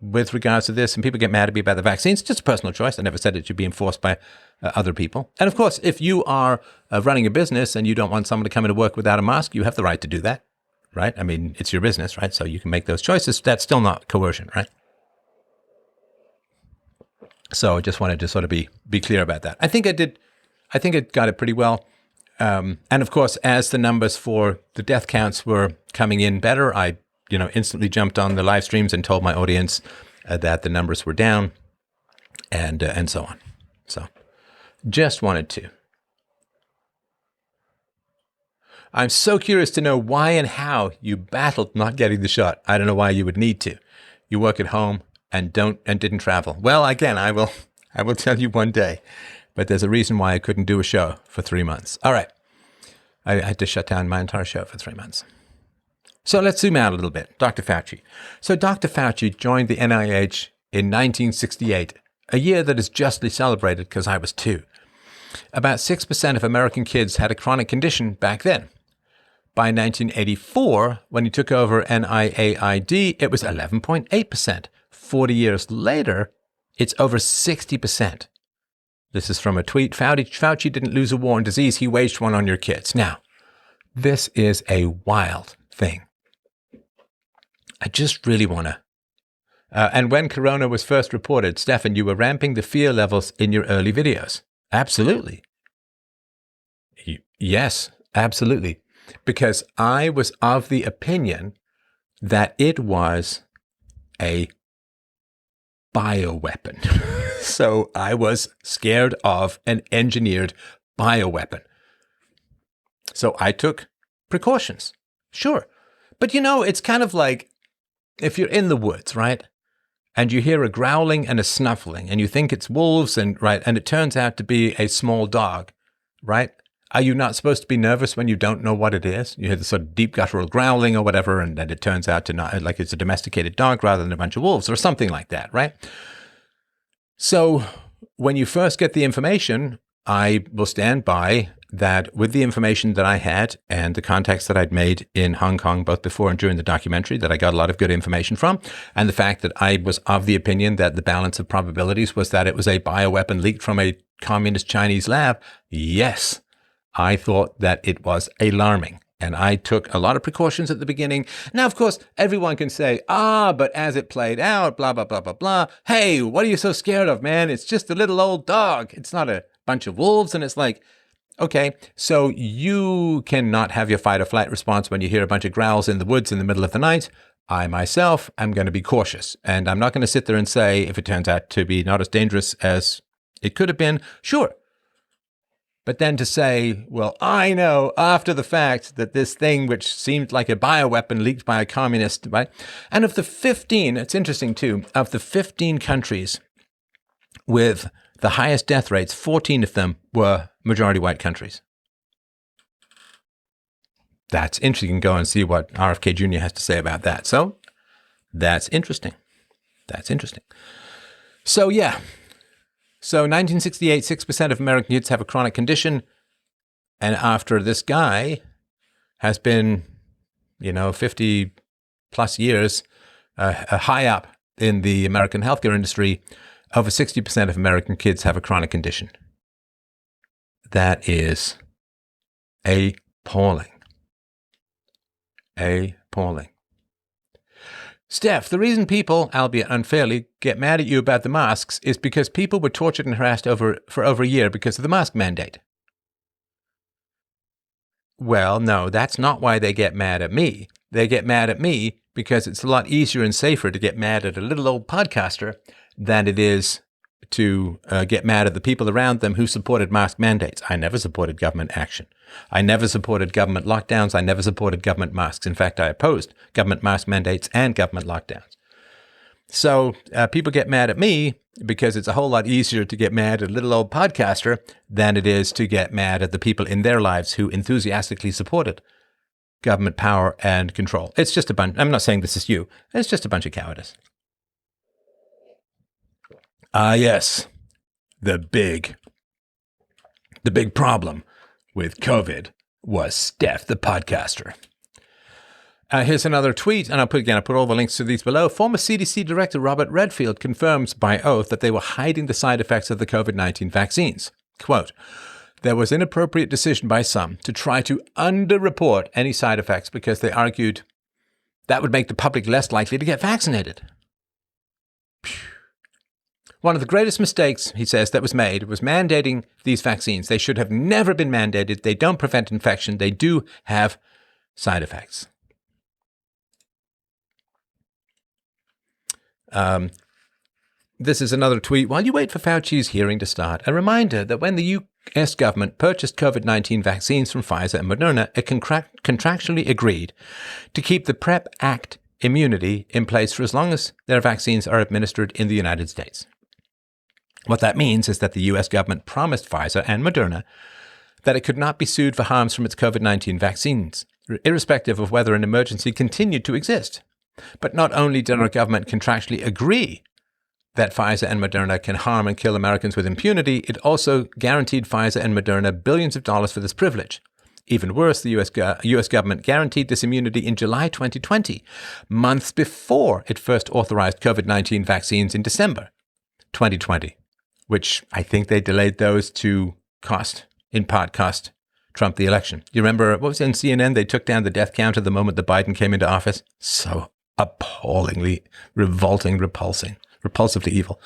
with regards to this. And people get mad at me about the vaccines. It's just a personal choice. I never said it should be enforced by other people. And of course, if you are running a business and you don't want someone to come into work without a mask, you have the right to do that, right? I mean, it's your business, right? So you can make those choices. That's still not coercion, right? So I just wanted to sort of be clear about that. I think I got it pretty well. And of course, as the numbers for the death counts were coming in better, I, instantly jumped on the live streams and told my audience that the numbers were down and so on. So just wanted to. I'm so curious to know why and how you battled not getting the shot. I don't know why you would need to. You work at home and didn't travel. Well, again, I will tell you one day. But there's a reason why I couldn't do a show for 3 months. All right. I had to shut down my entire show for 3 months. So let's zoom out a little bit. Dr. Fauci. So Dr. Fauci joined the NIH in 1968, a year that is justly celebrated because I was 2. About 6% of American kids had a chronic condition back then. By 1984, when he took over NIAID, it was 11.8%. 40 years later, it's over 60%. This is from a tweet. Fauci didn't lose a war on disease. He waged one on your kids. Now, this is a wild thing. I just really want to. And when corona was first reported, Stefan, you were ramping the fear levels in your early videos. Absolutely. Yes, absolutely. Because I was of the opinion that it was a bioweapon. So I was scared of an engineered bioweapon. So I took precautions. Sure. But it's kind of like if you're in the woods, right? And you hear a growling and a snuffling and you think it's wolves and it turns out to be a small dog, right? Are you not supposed to be nervous when you don't know what it is? You hear the sort of deep guttural growling or whatever, and then it turns out to not like it's a domesticated dog rather than a bunch of wolves or something like that, right? So when you first get the information, I will stand by that with the information that I had and the contacts that I'd made in Hong Kong, both before and during the documentary, that I got a lot of good information from, and the fact that I was of the opinion that the balance of probabilities was that it was a bioweapon leaked from a communist Chinese lab, yes, I thought that it was alarming. And I took a lot of precautions at the beginning. Now, of course, everyone can say, but as it played out, blah, blah, blah, blah, blah. Hey, what are you so scared of, man? It's just a little old dog. It's not a bunch of wolves. And it's like, okay, so you cannot have your fight or flight response when you hear a bunch of growls in the woods in the middle of the night. I myself am going to be cautious. And I'm not going to sit there and say, if it turns out to be not as dangerous as it could have been, sure. But then to say, well, I know after the fact that this thing, which seemed like a bioweapon leaked by a communist, right? And of the 15, it's interesting too, of the 15 countries with the highest death rates, 14 of them were majority white countries. That's interesting. You can go and see what RFK Jr. has to say about that. So that's interesting. That's interesting. So yeah. So 1968, 6% of American kids have a chronic condition. And after this guy has been, 50 plus years high up in the American healthcare industry, over 60% of American kids have a chronic condition. That is appalling. Appalling. Steph, the reason people, albeit unfairly, get mad at you about the masks is because people were tortured and harassed for over a year because of the mask mandate. Well, no, that's not why they get mad at me. They get mad at me because it's a lot easier and safer to get mad at a little old podcaster than it is to get mad at the people around them who supported mask mandates. I never supported government action. I never supported government lockdowns. I never supported government masks. In fact, I opposed government mask mandates and government lockdowns. So people get mad at me because it's a whole lot easier to get mad at a little old podcaster than it is to get mad at the people in their lives who enthusiastically supported government power and control. It's just a bunch. I'm not saying this is you. It's just a bunch of cowardice. Yes, the big problem with COVID was Steph, the podcaster. Here's another tweet, and I'll put all the links to these below. Former CDC Director Robert Redfield confirms by oath that they were hiding the side effects of the COVID-19 vaccines. Quote, there was inappropriate decision by some to try to underreport any side effects because they argued that would make the public less likely to get vaccinated. One of the greatest mistakes, he says, that was made was mandating these vaccines. They should have never been mandated. They don't prevent infection. They do have side effects. This is another tweet. While you wait for Fauci's hearing to start, a reminder that when the U.S. government purchased COVID-19 vaccines from Pfizer and Moderna, it contractually agreed to keep the PrEP Act immunity in place for as long as their vaccines are administered in the United States. What that means is that the U.S. government promised Pfizer and Moderna that it could not be sued for harms from its COVID-19 vaccines, irrespective of whether an emergency continued to exist. But not only did our government contractually agree that Pfizer and Moderna can harm and kill Americans with impunity, it also guaranteed Pfizer and Moderna billions of dollars for this privilege. Even worse, the U.S. government guaranteed this immunity in July 2020, months before it first authorized COVID-19 vaccines in December 2020, which I think they delayed those to in part cost Trump the election. You remember, what was it in CNN? They took down the death counter the moment that Biden came into office. So appallingly revolting, repulsively evil.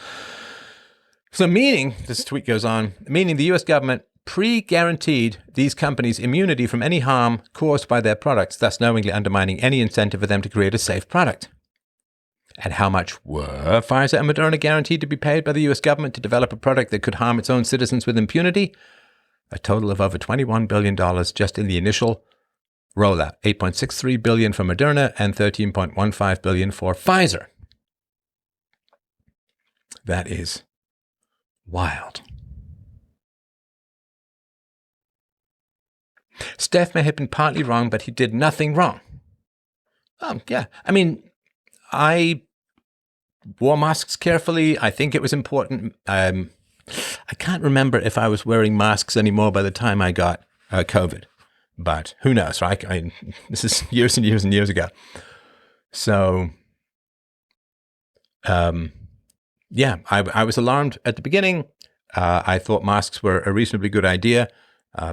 So meaning, this tweet goes on, meaning the U.S. government pre-guaranteed these companies immunity from any harm caused by their products, thus knowingly undermining any incentive for them to create a safe product. And how much were Pfizer and Moderna guaranteed to be paid by the U.S. government to develop a product that could harm its own citizens with impunity? A total of over $21 billion just in the initial rollout. $8.63 billion for Moderna and $13.15 billion for Pfizer. That is wild. Steph may have been partly wrong, but he did nothing wrong. Yeah. I mean, I wore masks carefully. I think it was important. I can't remember if I was wearing masks anymore by the time I got COVID, but who knows, right? I mean, this is years and years and years ago. So, yeah, I was alarmed at the beginning. I thought masks were a reasonably good idea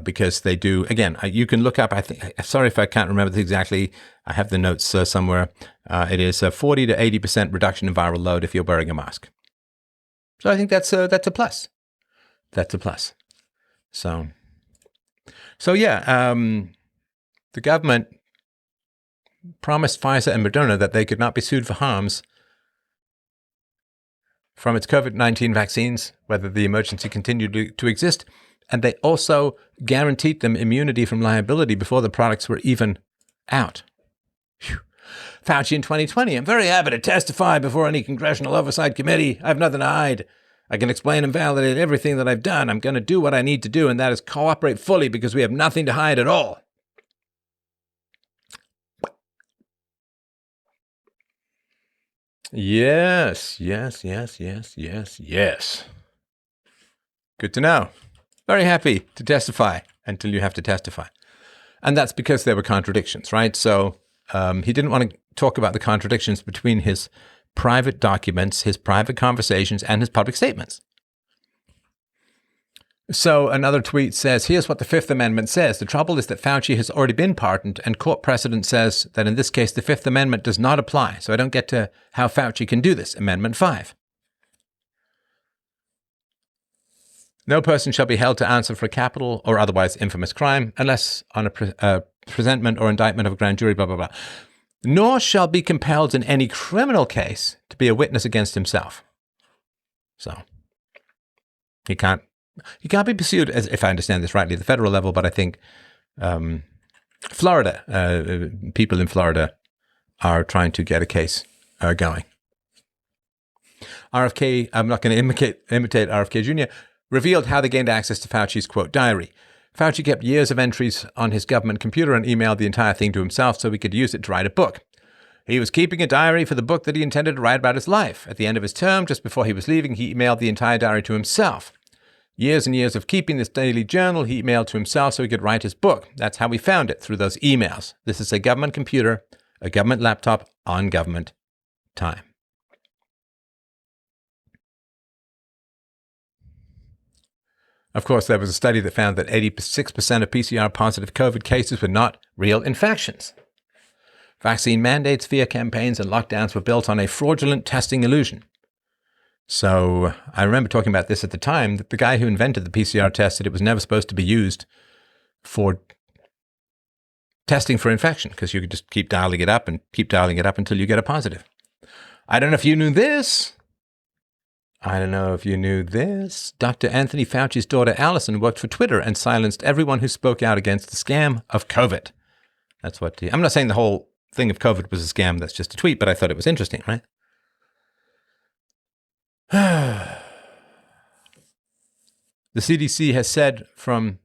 because they do, again, you can look up, sorry if I can't remember this exactly. I have the notes somewhere. It is a 40 to 80% reduction in viral load if you're wearing a mask. So I think that's a plus. That's a plus. So yeah, the government promised Pfizer and Moderna that they could not be sued for harms from its COVID-19 vaccines, whether the emergency continued to exist. And they also guaranteed them immunity from liability before the products were even out. Whew. Fauci in 2020, I'm very happy to testify before any congressional oversight committee. I have nothing to hide. I can explain and validate everything that I've done. I'm going to do what I need to do, and that is cooperate fully because we have nothing to hide at all. Yes. Good to know. Very happy to testify until you have to testify. And that's because there were contradictions, right? So he didn't want to talk about the contradictions between his private documents, his private conversations, and his public statements. So another tweet says, here's what the Fifth Amendment says. The trouble is that Fauci has already been pardoned, and court precedent says that in this case, the Fifth Amendment does not apply. So I don't get to how Fauci can do this. Amendment 5. No person shall be held to answer for a capital or otherwise infamous crime unless on a presentment or indictment of a grand jury, blah, blah, blah. Nor shall be compelled in any criminal case to be a witness against himself. So he can't be pursued, as if I understand this rightly, at the federal level, but I think Florida, people in Florida are trying to get a case going. RFK, I'm not going to imitate RFK Jr., revealed how they gained access to Fauci's, quote, diary. Fauci kept years of entries on his government computer and emailed the entire thing to himself so he could use it to write a book. He was keeping a diary for the book that he intended to write about his life. At the end of his term, just before he was leaving, he emailed the entire diary to himself. Years and years of keeping this daily journal, he emailed to himself so he could write his book. That's how we found it, through those emails. This is a government computer, a government laptop, on government time. Of course, there was a study that found that 86% of PCR-positive COVID cases were not real infections. Vaccine mandates, fear campaigns, and lockdowns were built on a fraudulent testing illusion. So I remember talking about this at the time, that the guy who invented the PCR test said it was never supposed to be used for testing for infection because you could just keep dialing it up and keep dialing it up until you get a positive. I don't know if you knew this. Dr. Anthony Fauci's daughter, Allison, worked for Twitter and silenced everyone who spoke out against the scam of COVID. That's what I'm not saying the whole thing of COVID was a scam. That's just a tweet, but I thought it was interesting, right? The CDC has said from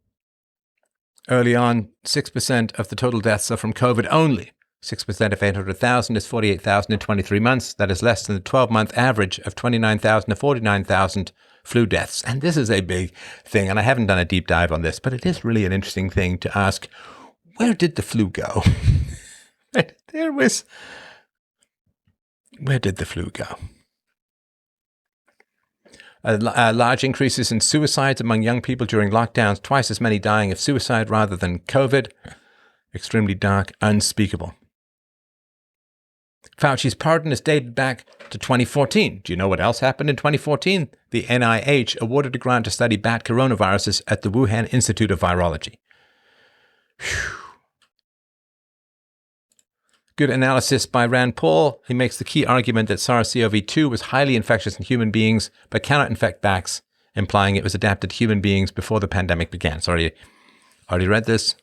early on, 6% of the total deaths are from COVID only. 6% of 800,000 is 48,000 in 23 months. That is less than the 12-month average of 29,000 to 49,000 flu deaths. And this is a big thing, and I haven't done a deep dive on this, but it is really an interesting thing to ask, where did the flu go? Where did the flu go? Large increases in suicides among young people during lockdowns, twice as many dying of suicide rather than COVID. Extremely dark, unspeakable. Fauci's pardon is dated back to 2014. Do you know what else happened in 2014? The NIH awarded a grant to study bat coronaviruses at the Wuhan Institute of Virology. Whew. Good analysis by Rand Paul. He makes the key argument that SARS-CoV-2 was highly infectious in human beings, but cannot infect bats, implying it was adapted to human beings before the pandemic began. Sorry, already read this.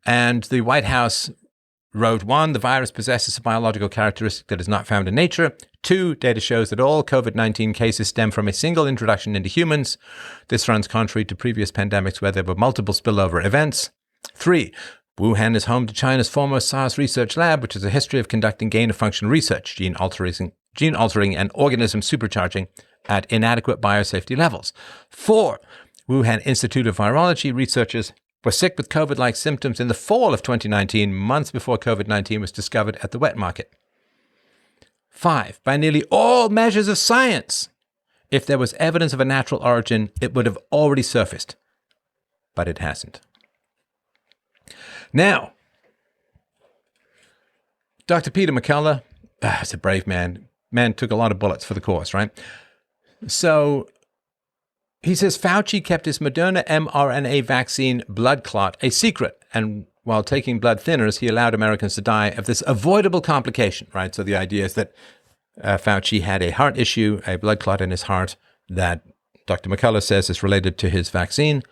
And the White House wrote, 1, the virus possesses a biological characteristic that is not found in nature. 2, data shows that all COVID-19 cases stem from a single introduction into humans. This runs contrary to previous pandemics where there were multiple spillover events. 3, Wuhan is home to China's foremost SARS research lab, which has a history of conducting gain-of-function research, gene altering and organism supercharging at inadequate biosafety levels. 4, Wuhan Institute of Virology researchers were sick with COVID-like symptoms in the fall of 2019, months before COVID-19 was discovered at the wet market. 5, by nearly all measures of science, If there was evidence of a natural origin, it would have already surfaced, but it hasn't. Now, Dr. Peter McCullough is a brave man. Man took a lot of bullets for the cause, right? So he says Fauci kept his Moderna mRNA vaccine blood clot a secret, and while taking blood thinners, he allowed Americans to die of this avoidable complication, right? So the idea is that Fauci had a heart issue, a blood clot in his heart that Dr. McCullough says is related to his vaccine,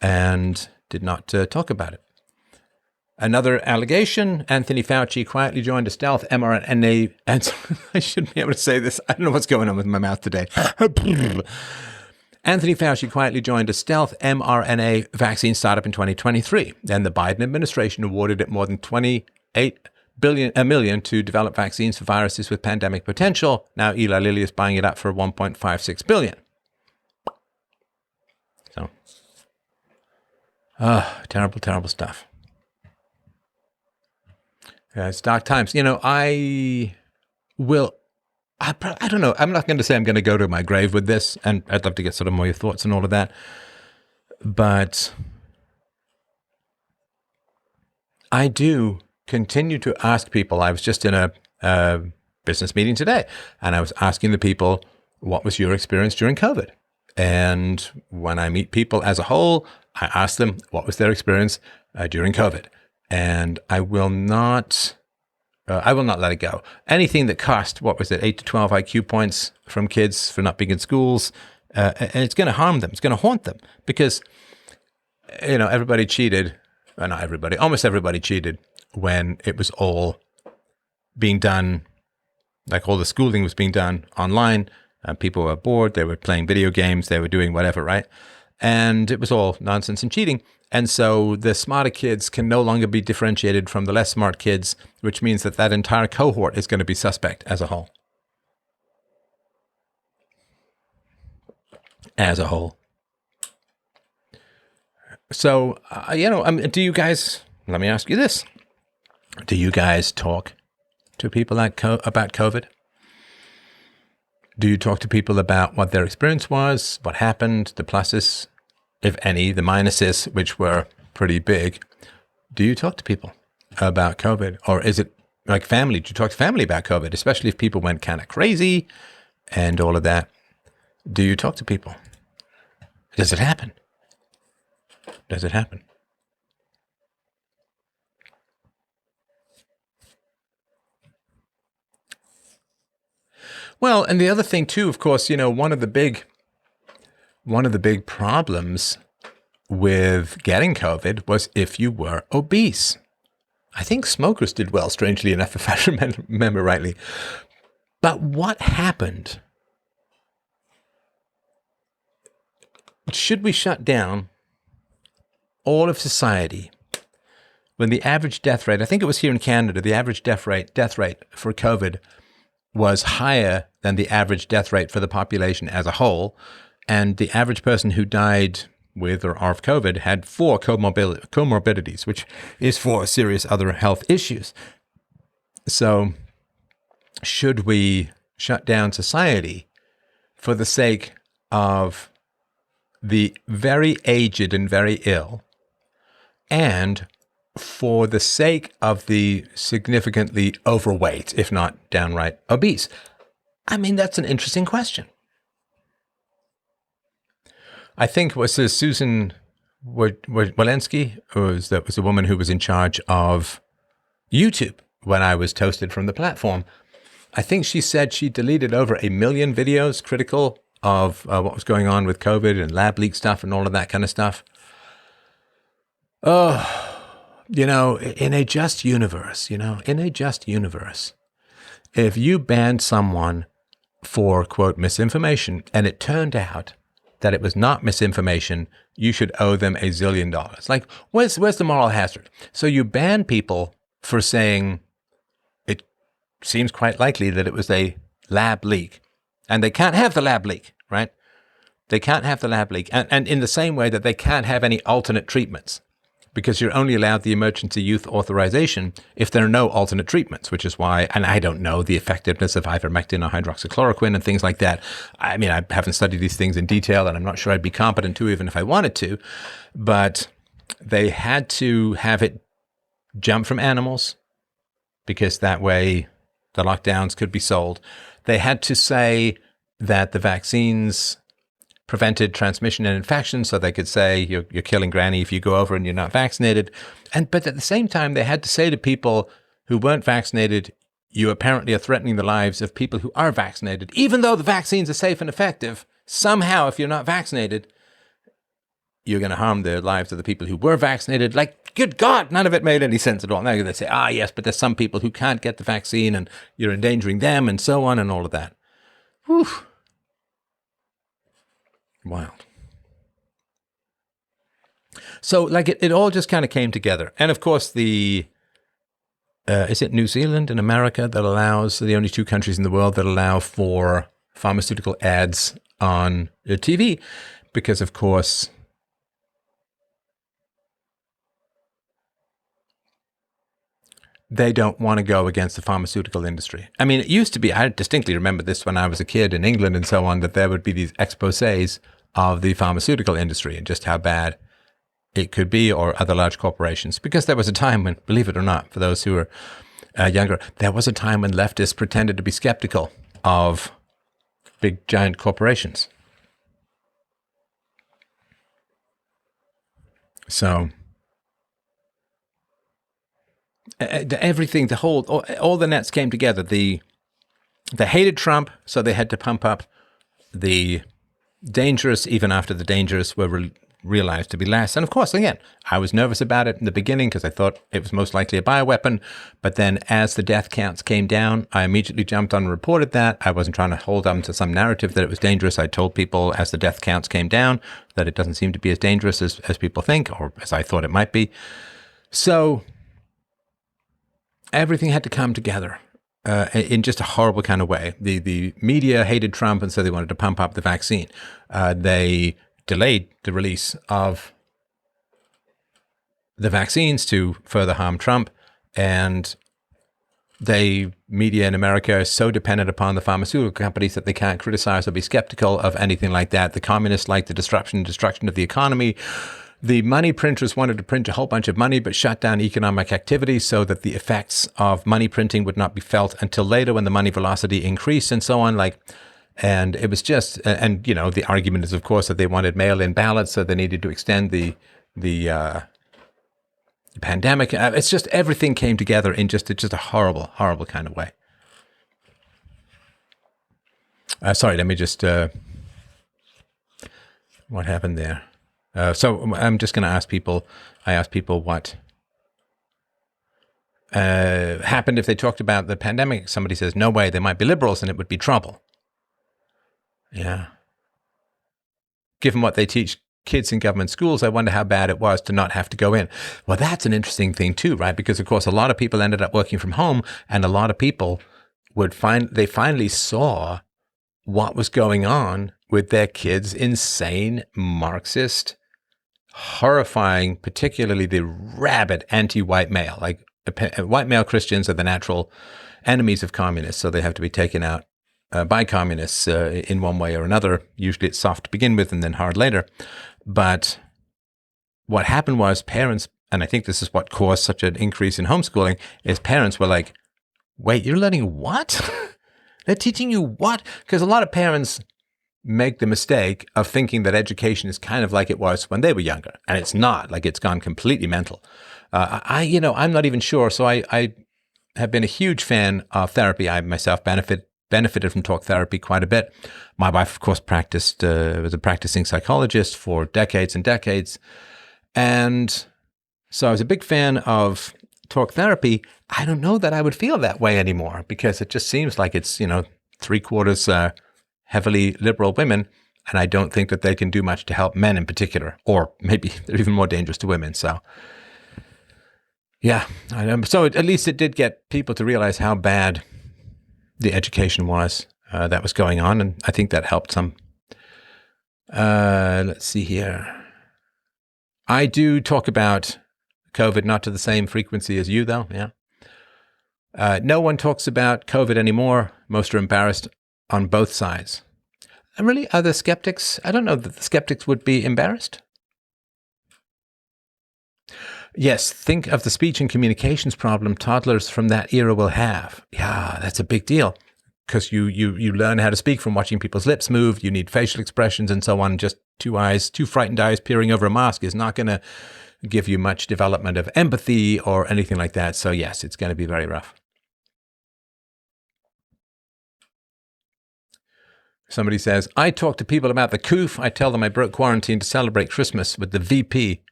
and did not talk about it. Another allegation, Anthony Fauci quietly joined a stealth mRNA, and I shouldn't be able to say this. I don't know what's going on with my mouth today. Anthony Fauci quietly joined a stealth mRNA vaccine startup in 2023. Then the Biden administration awarded it more than $28 million to develop vaccines for viruses with pandemic potential. Now Eli Lilly is buying it up for $1.56 billion. So, terrible, terrible stuff. Yeah, it's dark times. You know, I don't know. I'm not going to say I'm going to go to my grave with this, and I'd love to get sort of more your thoughts and all of that. But I do continue to ask people. I was just in a business meeting today, and I was asking the people, what was your experience during COVID? And when I meet people as a whole, I ask them, what was their experience during COVID? And I will not let it go. Anything that cost, 8 to 12 IQ points from kids for not being in schools, and it's going to harm them. It's going to haunt them because, you know, everybody cheated. Not everybody, almost everybody cheated when it was all being done, like all the schooling was being done online. People were bored. They were playing video games. They were doing whatever, right? And it was all nonsense and cheating. And so the smarter kids can no longer be differentiated from the less smart kids, which means that that entire cohort is going to be suspect as a whole. As a whole. So, do you guys, let me ask you this. Do you guys talk to people about COVID? Do you talk to people about what their experience was, what happened, the pluses, if any, the minuses, which were pretty big? Do you talk to people about COVID? Or is it like family? Do you talk to family about COVID, especially if people went kind of crazy and all of that? Do you talk to people? Does it happen? Does it happen? Well, and the other thing too, of course, you know, one of the big problems with getting COVID was if you were obese. I think smokers did well, strangely enough, if I remember rightly. But what happened? Should we shut down all of society when the average death rate, I think it was here in Canada, the average death rate for COVID was higher than the average death rate for the population as a whole, and the average person who died with or of COVID had 4 comorbidities, which is 4 serious other health issues. So should we shut down society for the sake of the very aged and very ill, and for the sake of the significantly overweight, if not downright obese? I mean, that's an interesting question. I think it was Susan Walensky, that was the woman who was in charge of YouTube when I was toasted from the platform. I think she said she deleted over 1 million videos critical of what was going on with COVID and lab leak stuff and all of that kind of stuff. Oh, you know, in a just universe, if you banned someone for, quote, misinformation, and it turned out that it was not misinformation, you should owe them $1 zillion. Like, where's the moral hazard? So you ban people for saying it seems quite likely that it was a lab leak, and they can't have the lab leak, right? They can't have the lab leak. And in the same way that they can't have any alternate treatments. because you're only allowed the emergency use authorization if there are no alternate treatments, which is why, and I don't know the effectiveness of ivermectin or hydroxychloroquine and things like that. I mean, I haven't studied these things in detail, and I'm not sure I'd be competent to even if I wanted to, but they had to have it jump from animals because that way the lockdowns could be sold. They had to say that the vaccines prevented transmission and infection, so they could say you're killing granny if you go over and you're not vaccinated. But at the same time, they had to say to people who weren't vaccinated, you apparently are threatening the lives of people who are vaccinated. Even though the vaccines are safe and effective, somehow if you're not vaccinated, you're going to harm the lives of the people who were vaccinated. Like, good God, none of it made any sense at all. Now they say, yes, but there's some people who can't get the vaccine and you're endangering them and so on and all of that. Whew. Wild. So, like, it all just kind of came together. And, of course, is it New Zealand and America that allows, the only two countries in the world that allow for pharmaceutical ads on TV? Because, of course, they don't want to go against the pharmaceutical industry. I mean, it used to be, I distinctly remember this when I was a kid in England and so on, that there would be these exposés of the pharmaceutical industry and just how bad it could be, or other large corporations. Because there was a time when, believe it or not, for those who are younger, there was a time when leftists pretended to be skeptical of big, giant corporations. So everything, all the nets came together. They hated Trump, so they had to pump up the dangerous, even after the dangerous were realized to be less. And of course, again, I was nervous about it in the beginning because I thought it was most likely a bioweapon. But then as the death counts came down, I immediately jumped on and reported that. I wasn't trying to hold on to some narrative that it was dangerous. I told people as the death counts came down that it doesn't seem to be as dangerous as people think, or as I thought it might be. So everything had to come together in just a horrible kind of way. The media hated Trump, and so they wanted to pump up the vaccine. They delayed the release of the vaccines to further harm Trump, and media in America is so dependent upon the pharmaceutical companies that they can't criticize or be skeptical of anything like that. The communists like the disruption and destruction of the economy. The money printers wanted to print a whole bunch of money, but shut down economic activity so that the effects of money printing would not be felt until later when the money velocity increased and so on. And it was just, and you know, the argument is, of course, that they wanted mail-in ballots, so they needed to extend the pandemic. It's just everything came together in just a horrible, horrible kind of way. Sorry, let me just. What happened there? So I'm just going to ask people. I asked people what happened if they talked about the pandemic. Somebody says, "No way, they might be liberals, and it would be trouble." Yeah. Given what they teach kids in government schools, I wonder how bad it was to not have to go in. Well, that's an interesting thing too, right? Because of course, a lot of people ended up working from home, and a lot of people they finally saw what was going on with their kids' insane Marxist, horrifying, particularly the rabid anti-white male. Like white male Christians are the natural enemies of communists, so they have to be taken out by communists in one way or another. Usually it's soft to begin with and then hard later. But what happened was parents, and I think this is what caused such an increase in homeschooling, is parents were like, wait, you're learning what? They're teaching you what? Because a lot of parents make the mistake of thinking that education is kind of like it was when they were younger. And it's not. Like, it's gone completely mental. I'm not even sure. So I have been a huge fan of therapy. I myself benefited from talk therapy quite a bit. My wife, of course, was a practicing psychologist for decades and decades. And so I was a big fan of talk therapy. I don't know that I would feel that way anymore, because it just seems like it's, 3/4 heavily liberal women. And I don't think that they can do much to help men in particular, or maybe they're even more dangerous to women. So yeah, so at least it did get people to realize how bad the education was that was going on, and I think that helped some. Let's see here. I do talk about COVID, not to the same frequency as you, though. Yeah. No one talks about COVID anymore. Most are embarrassed on both sides. And really, are the skeptics? I don't know that the skeptics would be embarrassed. Yes, think of the speech and communications problem toddlers from that era will have. Yeah, that's a big deal because you learn how to speak from watching people's lips move. You need facial expressions and so on. Just two frightened eyes peering over a mask is not going to give you much development of empathy or anything like that. So yes, it's going to be very rough. Somebody says, I talk to people about the coof. I tell them I broke quarantine to celebrate Christmas with the VP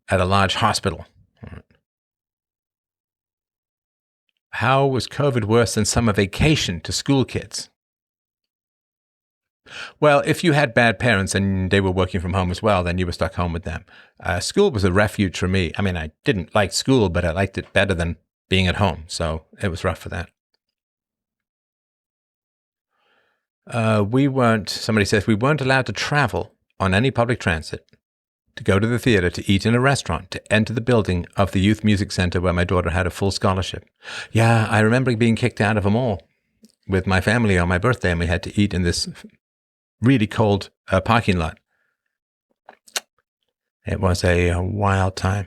at a large hospital. How was COVID worse than summer vacation to school kids? Well, if you had bad parents and they were working from home as well, then you were stuck home with them. School was a refuge for me. I mean, I didn't like school, but I liked it better than being at home. So it was rough for that. Somebody says, we weren't allowed to travel on any public transit, to go to the theater, to eat in a restaurant, to enter the building of the youth music center where my daughter had a full scholarship. Yeah, I remember being kicked out of them all with my family on my birthday, and we had to eat in this really cold parking lot. It was a wild time.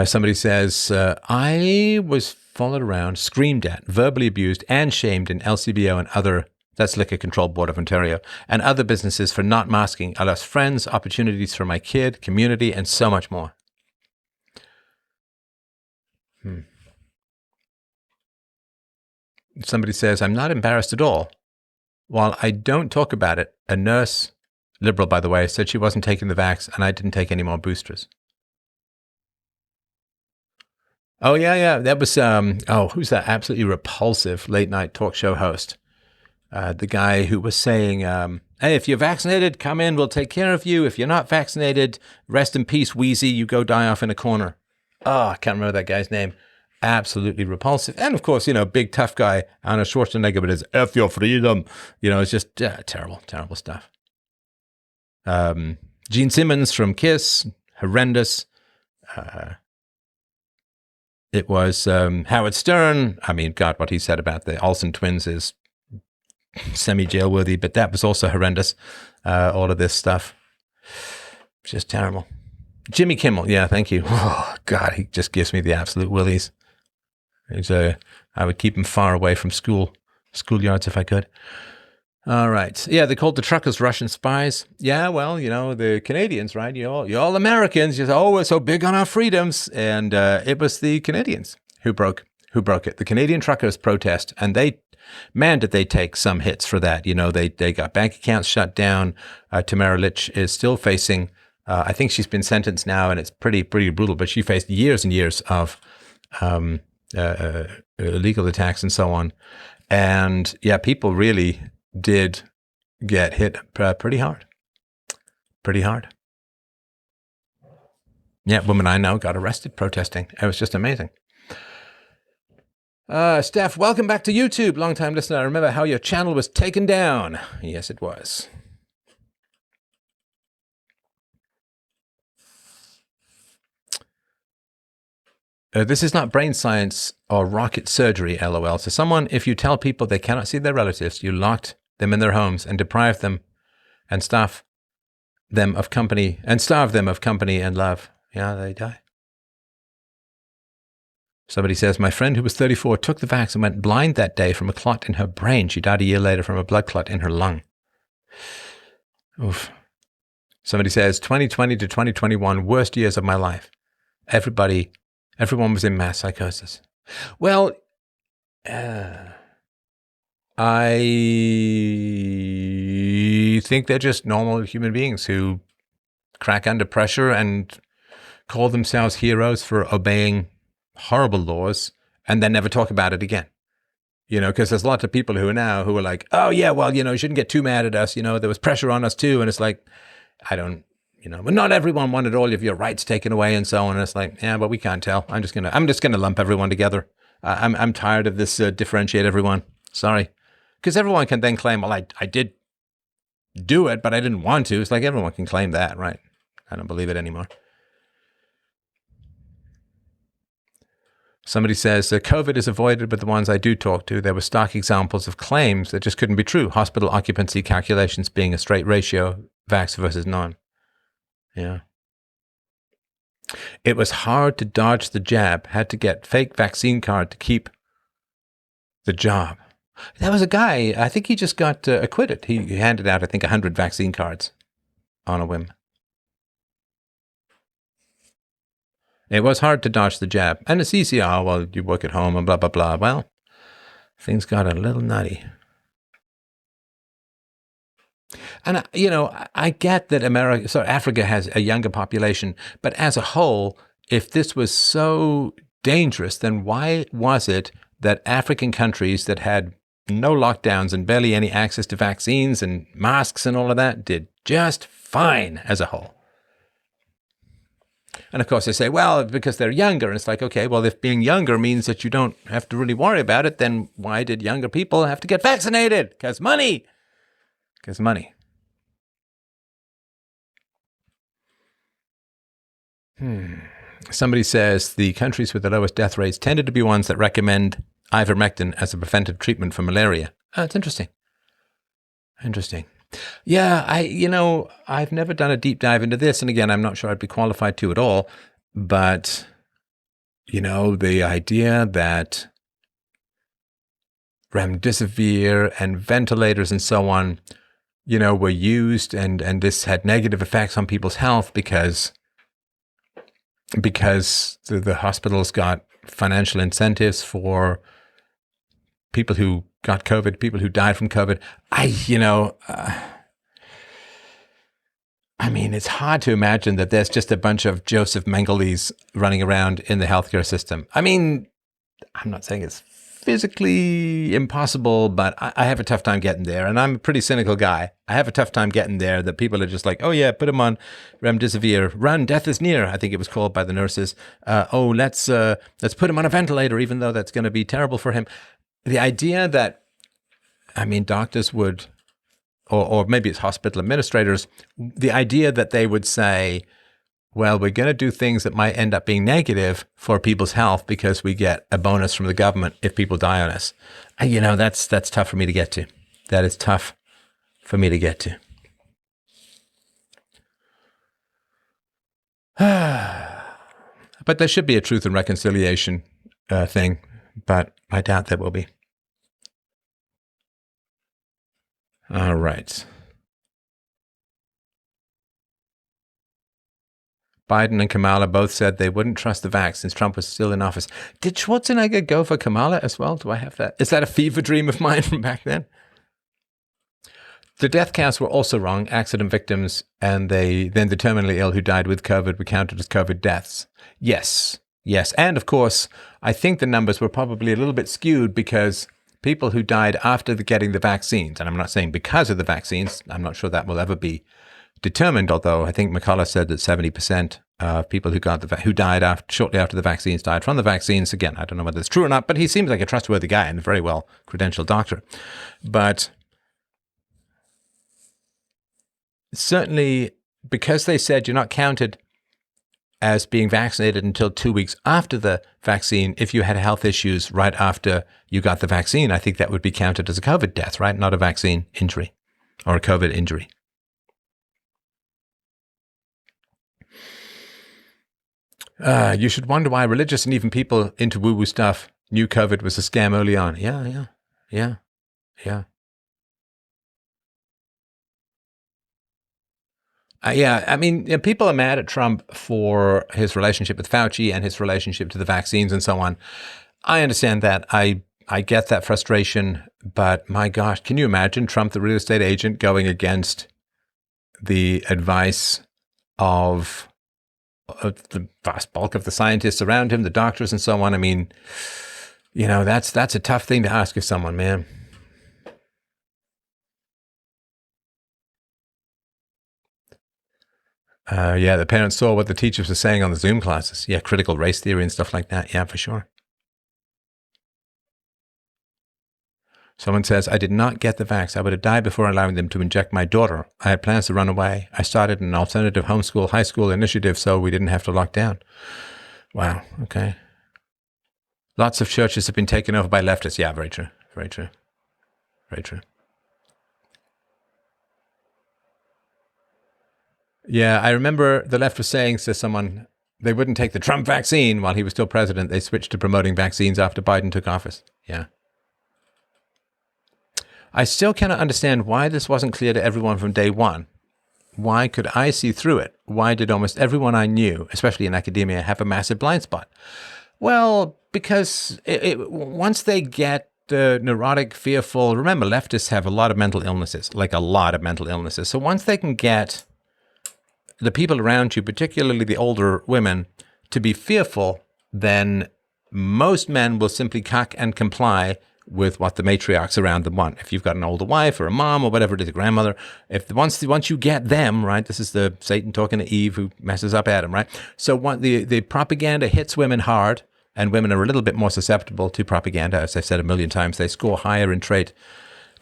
Somebody says, I was followed around, screamed at, verbally abused, and shamed in LCBO and other, that's Liquor Control Board of Ontario, and other businesses for not masking. I lost friends, opportunities for my kid, community, and so much more. Somebody says, I'm not embarrassed at all. While I don't talk about it, a nurse, liberal by the way, said she wasn't taking the vax, and I didn't take any more boosters. Oh, yeah. That was, who's that absolutely repulsive late night talk show host? The guy who was saying, hey, if you're vaccinated, come in, we'll take care of you. If you're not vaccinated, rest in peace, Wheezy, you go die off in a corner. Oh, I can't remember that guy's name. Absolutely repulsive. And of course, big tough guy, Arnold Schwarzenegger, but his F your freedom. It's just terrible, terrible stuff. Gene Simmons from Kiss, horrendous. It was Howard Stern. I mean, God, what he said about the Olsen twins is semi-jail-worthy, but that was also horrendous. All of this stuff. Just terrible. Jimmy Kimmel. Yeah, thank you. Oh, God, he just gives me the absolute willies. I would keep him far away from schoolyards if I could. All right. Yeah, they called the truckers Russian spies. Yeah, well, the Canadians, right? You're all Americans. You say, oh, we're so big on our freedoms. And it was the Canadians who broke it. The Canadian truckers protest, and did they take some hits for that. They got bank accounts shut down. Tamara Lich is still facing, I think she's been sentenced now, and it's pretty brutal, but she faced years and years of illegal attacks and so on. And yeah, people really did get hit pretty hard. Yeah, woman I know got arrested protesting. It was just amazing. Steph, welcome back to YouTube. Long-time listener. I remember how your channel was taken down. Yes, it was. This is not brain science or rocket surgery, LOL. So someone, if you tell people they cannot see their relatives, you locked them in their homes and deprive them and starve them of company and love. Yeah, they die. Somebody says, my friend who was 34 took the vax and went blind that day from a clot in her brain. She died a year later from a blood clot in her lung. Oof. Somebody says, 2020 to 2021, worst years of my life. Everyone was in mass psychosis. Well, I think they're just normal human beings who crack under pressure and call themselves heroes for obeying horrible laws and then never talk about it again. Because there's lots of people who are like, oh yeah, well, you shouldn't get too mad at us. There was pressure on us too. And it's like, but not everyone wanted all of your rights taken away and so on. And it's like, yeah, but we can't tell. I'm just gonna lump everyone together. I'm tired of this differentiate everyone. Sorry. Because everyone can then claim, well, I did do it, but I didn't want to. It's like everyone can claim that, right? I don't believe it anymore. Somebody says COVID is avoided, but the ones I do talk to, there were stark examples of claims that just couldn't be true. Hospital occupancy calculations being a straight ratio, vax versus non. Yeah. It was hard to dodge the jab. Had to get fake vaccine card to keep the job. That was a guy, I think he just got acquitted. He handed out, I think, 100 vaccine cards on a whim. It was hard to dodge the jab. And it's easy, oh, well, you work at home and blah, blah, blah. Well, things got a little nutty. And, I get that Africa has a younger population, but as a whole, if this was so dangerous, then why was it that African countries that had no lockdowns and barely any access to vaccines and masks and all of that did just fine as a whole? And of course they say, well, because they're younger. And it's like, okay, well, if being younger means that you don't have to really worry about it, then why did younger people have to get vaccinated? Because money. Because money. Somebody says the countries with the lowest death rates tended to be ones that recommend ivermectin as a preventive treatment for malaria. Oh, it's interesting. Interesting. Yeah, I've never done a deep dive into this. And again, I'm not sure I'd be qualified to at all. But, the idea that remdesivir and ventilators and so on, were used and this had negative effects on people's health because the hospitals got financial incentives for people who got COVID, people who died from COVID. It's hard to imagine that there's just a bunch of Joseph Mengeles running around in the healthcare system. I'm not saying it's physically impossible, but I have a tough time getting there. And I'm a pretty cynical guy. I have a tough time getting there that people are just like, oh yeah, put him on remdesivir. Run, death is near, I think it was called by the nurses. Let's put him on a ventilator, even though that's going to be terrible for him. The idea that, doctors would, or maybe it's hospital administrators, the idea that they would say, well, we're going to do things that might end up being negative for people's health because we get a bonus from the government if people die on us. That's tough for me to get to. That is tough for me to get to. But there should be a truth and reconciliation thing, but I doubt there will be. All right. Biden and Kamala both said they wouldn't trust the vax since Trump was still in office. Did Schwarzenegger go for Kamala as well? Do I have that? Is that a fever dream of mine from back then? The death counts were also wrong. Accident victims and the terminally ill who died with COVID were counted as COVID deaths. Yes. And of course, I think the numbers were probably a little bit skewed because people who died after getting the vaccines, and I'm not saying because of the vaccines, I'm not sure that will ever be determined, although I think McCullough said that 70% of people who died shortly after the vaccines died from the vaccines. Again, I don't know whether it's true or not, but he seems like a trustworthy guy and a very well credentialed doctor. But certainly, because they said you're not counted as being vaccinated until 2 weeks after the vaccine, if you had health issues right after you got the vaccine, I think that would be counted as a COVID death, right? Not a vaccine injury or a COVID injury. You should wonder why religious and even people into woo-woo stuff knew COVID was a scam early on. Yeah. People are mad at Trump for his relationship with Fauci and his relationship to the vaccines and so on. I understand that. I get that frustration, but my gosh, can you imagine Trump, the real estate agent, going against the advice of the vast bulk of the scientists around him, the doctors and so on? That's a tough thing to ask of someone, man. The parents saw what the teachers were saying on the Zoom classes. Yeah, critical race theory and stuff like that. Yeah, for sure. Someone says, I did not get the vax. I would have died before allowing them to inject my daughter. I had plans to run away. I started an alternative homeschool high school initiative so we didn't have to lock down. Wow, okay. Lots of churches have been taken over by leftists. Yeah, very true. Very true. Very true. Yeah, I remember the left was saying to someone they wouldn't take the Trump vaccine while he was still president. They switched to promoting vaccines after Biden took office. Yeah. I still cannot understand why this wasn't clear to everyone from day one. Why could I see through it? Why did almost everyone I knew, especially in academia, have a massive blind spot? Well, because once they get neurotic, fearful, remember, leftists have a lot of mental illnesses, like a lot of mental illnesses. So once they can get the people around you, particularly the older women, to be fearful, then most men will simply cock and comply with what the matriarchs around them want. If you've got an older wife or a mom or whatever it is, a grandmother, if once you get them, right, this is the Satan talking to Eve who messes up Adam, right? So the propaganda hits women hard, and women are a little bit more susceptible to propaganda. As I've said a million times, they score higher in trait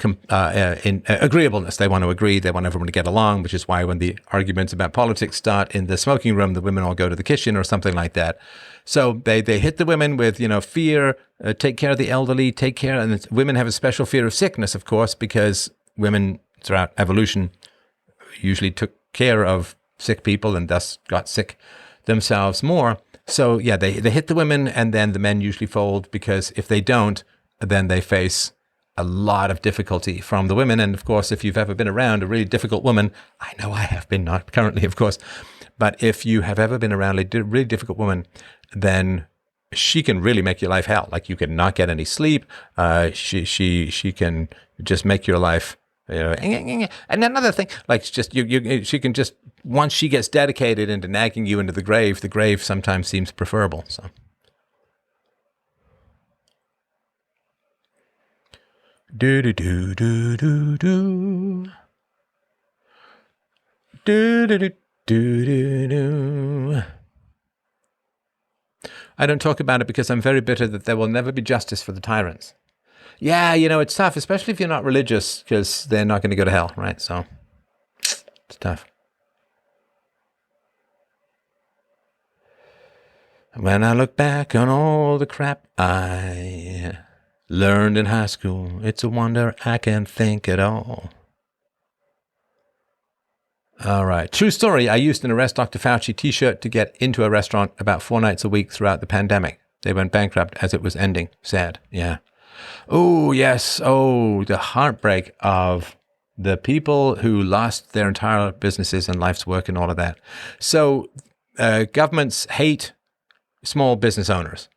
in agreeableness. They want to agree. They want everyone to get along, which is why when the arguments about politics start in the smoking room, the women all go to the kitchen or something like that. So they hit the women with, fear, take care of the elderly, take care. And women have a special fear of sickness, of course, because women throughout evolution usually took care of sick people and thus got sick themselves more. So yeah, they hit the women, and then the men usually fold, because if they don't, then they face a lot of difficulty from the women. And of course, if you've ever been around a really difficult woman, I know I have been, not currently, of course, but if you have ever been around a really difficult woman, then she can really make your life hell. Like, you can not get any sleep. She can just make your life, and another thing, like, just she can just, once she gets dedicated into nagging you into the grave sometimes seems preferable. So. Do do do do do do do do do do do. I don't talk about it because I'm very bitter that there will never be justice for the tyrants. Yeah, it's tough, especially if you're not religious, because they're not going to go to hell, right? So it's tough. When I look back on all the crap I learned in high school, it's a wonder I can think at all. All right. True story. I used an Arrest Dr. Fauci t-shirt to get into a restaurant about 4 nights a week throughout the pandemic. They went bankrupt as it was ending. Sad. Yeah. Oh, yes. Oh, the heartbreak of the people who lost their entire businesses and life's work and all of that. So governments hate small business owners.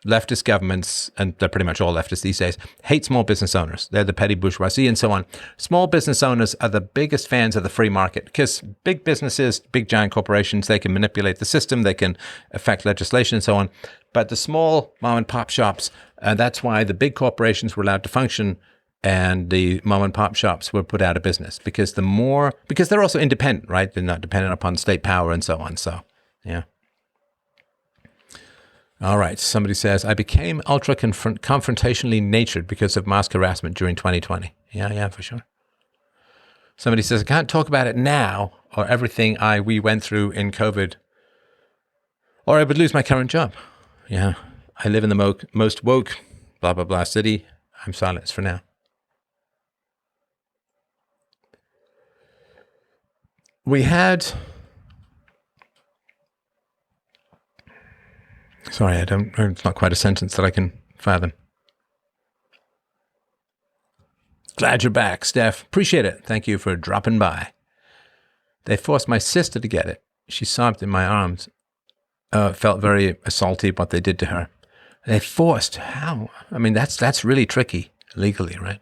Leftist governments, and they're pretty much all leftists these days, hate small business owners. They're the petty bourgeoisie and so on. Small business owners are the biggest fans of the free market, because big businesses, big giant corporations, they can manipulate the system, they can affect legislation and so on. But the small mom and pop shops, that's why the big corporations were allowed to function and the mom and pop shops were put out of business, because they're also independent, right? They're not dependent upon state power and so on. So, yeah. All right. Somebody says, I became ultra confrontationally natured because of mask harassment during 2020. Yeah, for sure. Somebody says, I can't talk about it now, or everything we went through in COVID, or I would lose my current job. Yeah. I live in the most woke, blah, blah, blah city. I'm silenced for now. We had... Sorry, it's not quite a sentence that I can fathom. Glad you're back, Steph. Appreciate it. Thank you for dropping by. They forced my sister to get it. She sobbed in my arms. It felt very assaulty what they did to her. They forced. How? I mean, that's really tricky legally, right?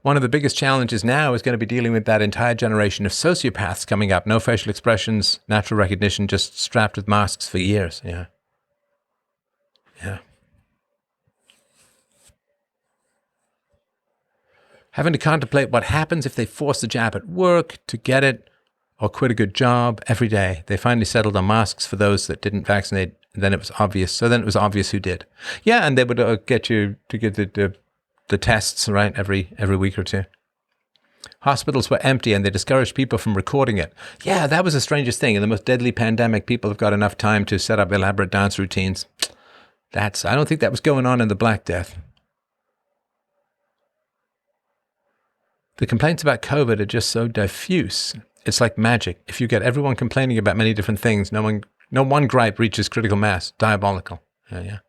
One of the biggest challenges now is going to be dealing with that entire generation of sociopaths coming up. No facial expressions, natural recognition, just strapped with masks for years. Yeah. Having to contemplate what happens if they force the jab at work, to get it, or quit a good job every day. They finally settled on masks for those that didn't vaccinate, and then it was obvious. So then it was obvious who did. Yeah, and they would get you to get the tests, right, every week or two. Hospitals were empty and they discouraged people from recording it. Yeah, that was the strangest thing. In the most deadly pandemic, people have got enough time to set up elaborate dance routines. I don't think that was going on in the Black Death. The complaints about COVID are just so diffuse. It's like magic. If you get everyone complaining about many different things, no one gripe reaches critical mass. Diabolical. Yeah.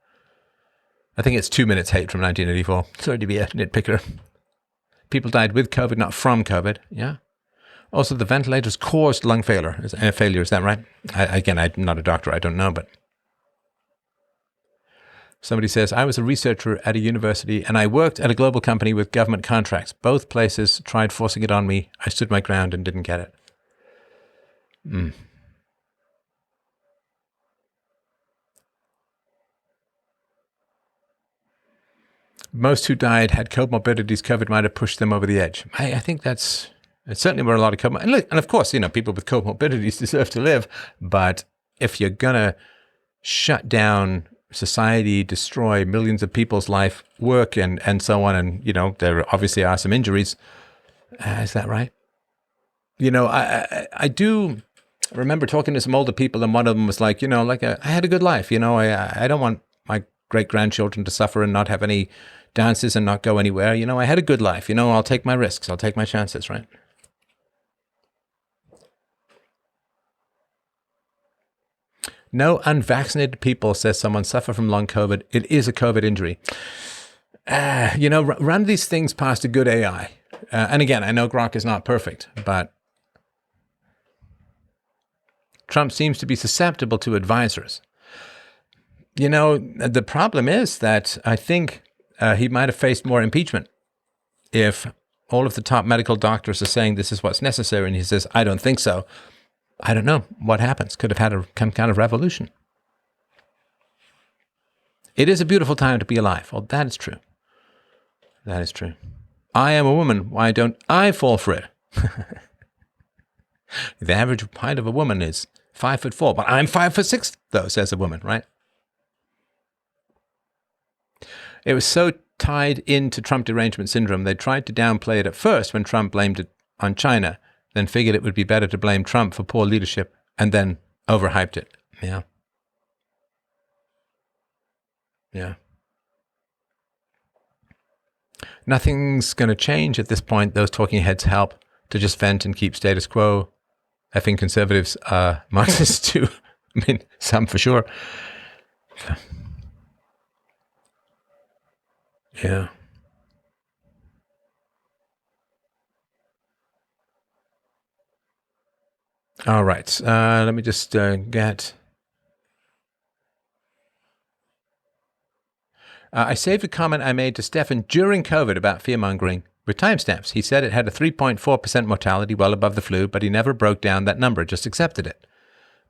I think it's 2 Minutes Hate from 1984. Sorry to be a nitpicker. People died with COVID, not from COVID. Yeah. Also, the ventilators caused lung failure. Is that right? I'm not a doctor. I don't know, but somebody says, I was a researcher at a university and I worked at a global company with government contracts. Both places tried forcing it on me. I stood my ground and didn't get it. Most who died had comorbidities. COVID might have pushed them over the edge. I think it's certainly where a lot of and of course, people with comorbidities deserve to live. But if you're gonna shut down society, destroy millions of people's life, work, and so on, and there obviously are some injuries. Is that right? I do remember talking to some older people, and one of them was like, I had a good life. I don't want my great-grandchildren to suffer and not have any dances and not go anywhere. I had a good life. I'll take my risks. I'll take my chances, right? No unvaccinated people, says someone, suffer from long COVID. It is a COVID injury. Run these things past a good AI. And again, I know Grok is not perfect, but Trump seems to be susceptible to advisors. The problem is that I think he might have faced more impeachment if all of the top medical doctors are saying this is what's necessary, and he says, I don't think so. I don't know what happens. Could have had some kind of revolution. It is a beautiful time to be alive. Well, that is true. That is true. I am a woman. Why don't I fall for it? The average height of a woman is 5'4", but I'm 5'6", though, says a woman, right? It was so tied into Trump derangement syndrome, they tried to downplay it at first when Trump blamed it on China, then figured it would be better to blame Trump for poor leadership, and then overhyped it. Yeah. Yeah. Nothing's going to change at this point. Those talking heads help to just vent and keep status quo. Effing conservatives are Marxists too. I mean, some for sure. Yeah. All right. Let me just get... I saved a comment I made to Stefan during COVID about fear-mongering with timestamps. He said it had a 3.4% mortality, well above the flu, but he never broke down that number, just accepted it.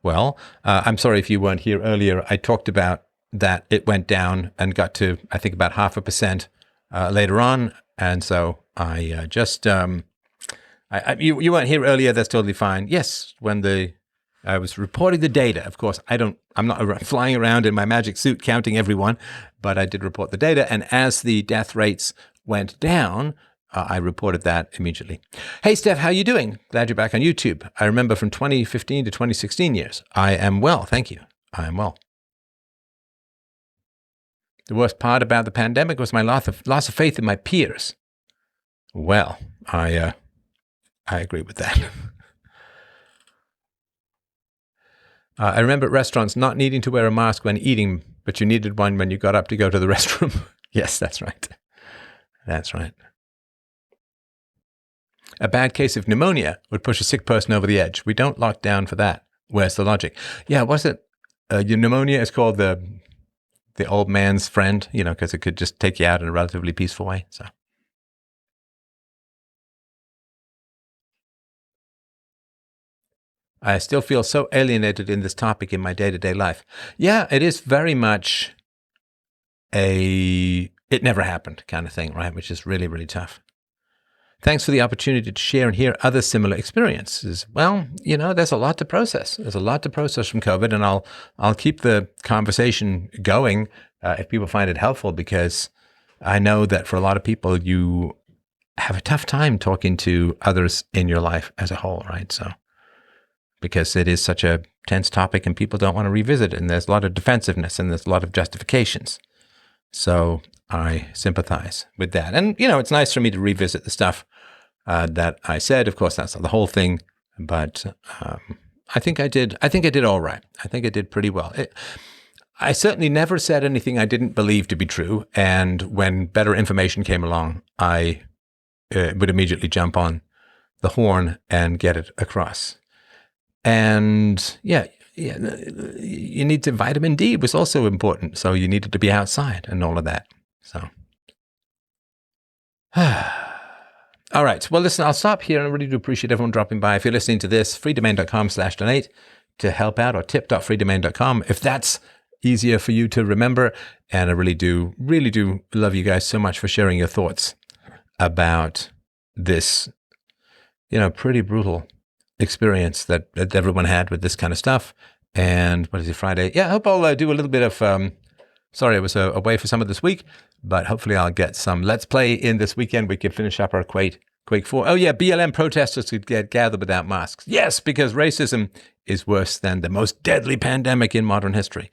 Well, I'm sorry if you weren't here earlier. I talked about that it went down and got to, I think, about 0.5% later on. And so I just... you weren't here earlier. That's totally fine. Yes, when I was reporting the data. Of course, I'm not flying around in my magic suit counting everyone, but I did report the data. And as the death rates went down, I reported that immediately. Hey, Steph, how you doing? Glad you're back on YouTube. I remember from 2015 to 2016 years. I am well, thank you. I am well. The worst part about the pandemic was my loss of faith in my peers. Well, I agree with that. I remember at restaurants not needing to wear a mask when eating, but you needed one when you got up to go to the restroom. Yes, that's right. That's right. A bad case of pneumonia would push a sick person over the edge. We don't lock down for that. Where's the logic? Yeah, was it? Your pneumonia is called the old man's friend, because it could just take you out in a relatively peaceful way. So. I still feel so alienated in this topic in my day-to-day life. Yeah, it is very much it never happened kind of thing, right? Which is really, really tough. Thanks for the opportunity to share and hear other similar experiences. Well, there's a lot to process. There's a lot to process from COVID, and I'll keep the conversation going if people find it helpful, because I know that for a lot of people, you have a tough time talking to others in your life as a whole, right? So, because it is such a tense topic and people don't want to revisit it, and there's a lot of defensiveness and there's a lot of justifications. So I sympathize with that. And, it's nice for me to revisit the stuff that I said. Of course, that's not the whole thing, but I think I did all right. I think I did pretty well. I certainly never said anything I didn't believe to be true. And when better information came along, I would immediately jump on the horn and get it across. And you need to, vitamin D was also important. So you needed to be outside and all of that. So, all right. Well, listen, I'll stop here. I really do appreciate everyone dropping by. If you're listening to this, freedomain.com/donate to help out, or tip.freedomain.com if that's easier for you to remember. And I really do love you guys so much for sharing your thoughts about this, pretty brutal experience that everyone had with this kind of stuff. And what is it, Friday? Yeah, I hope I'll do a little bit of, sorry, I was away for some of this week, but hopefully I'll get some Let's Play in this weekend. We can finish up our Quake 4. Oh yeah, BLM protesters could get gathered without masks. Yes, because racism is worse than the most deadly pandemic in modern history.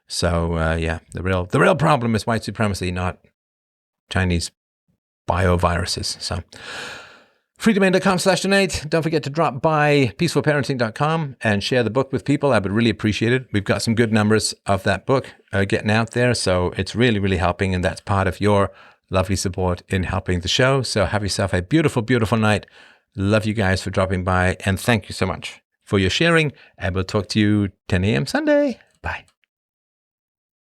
So the real problem is white supremacy, not Chinese bioviruses. So freedomain.com/donate. Don't forget to drop by peacefulparenting.com and share the book with people. I would really appreciate it. We've got some good numbers of that book getting out there. So it's really, really helping. And that's part of your lovely support in helping the show. So have yourself a beautiful, beautiful night. Love you guys for dropping by. And thank you so much for your sharing. And we'll talk to you 10 a.m. Sunday. Bye.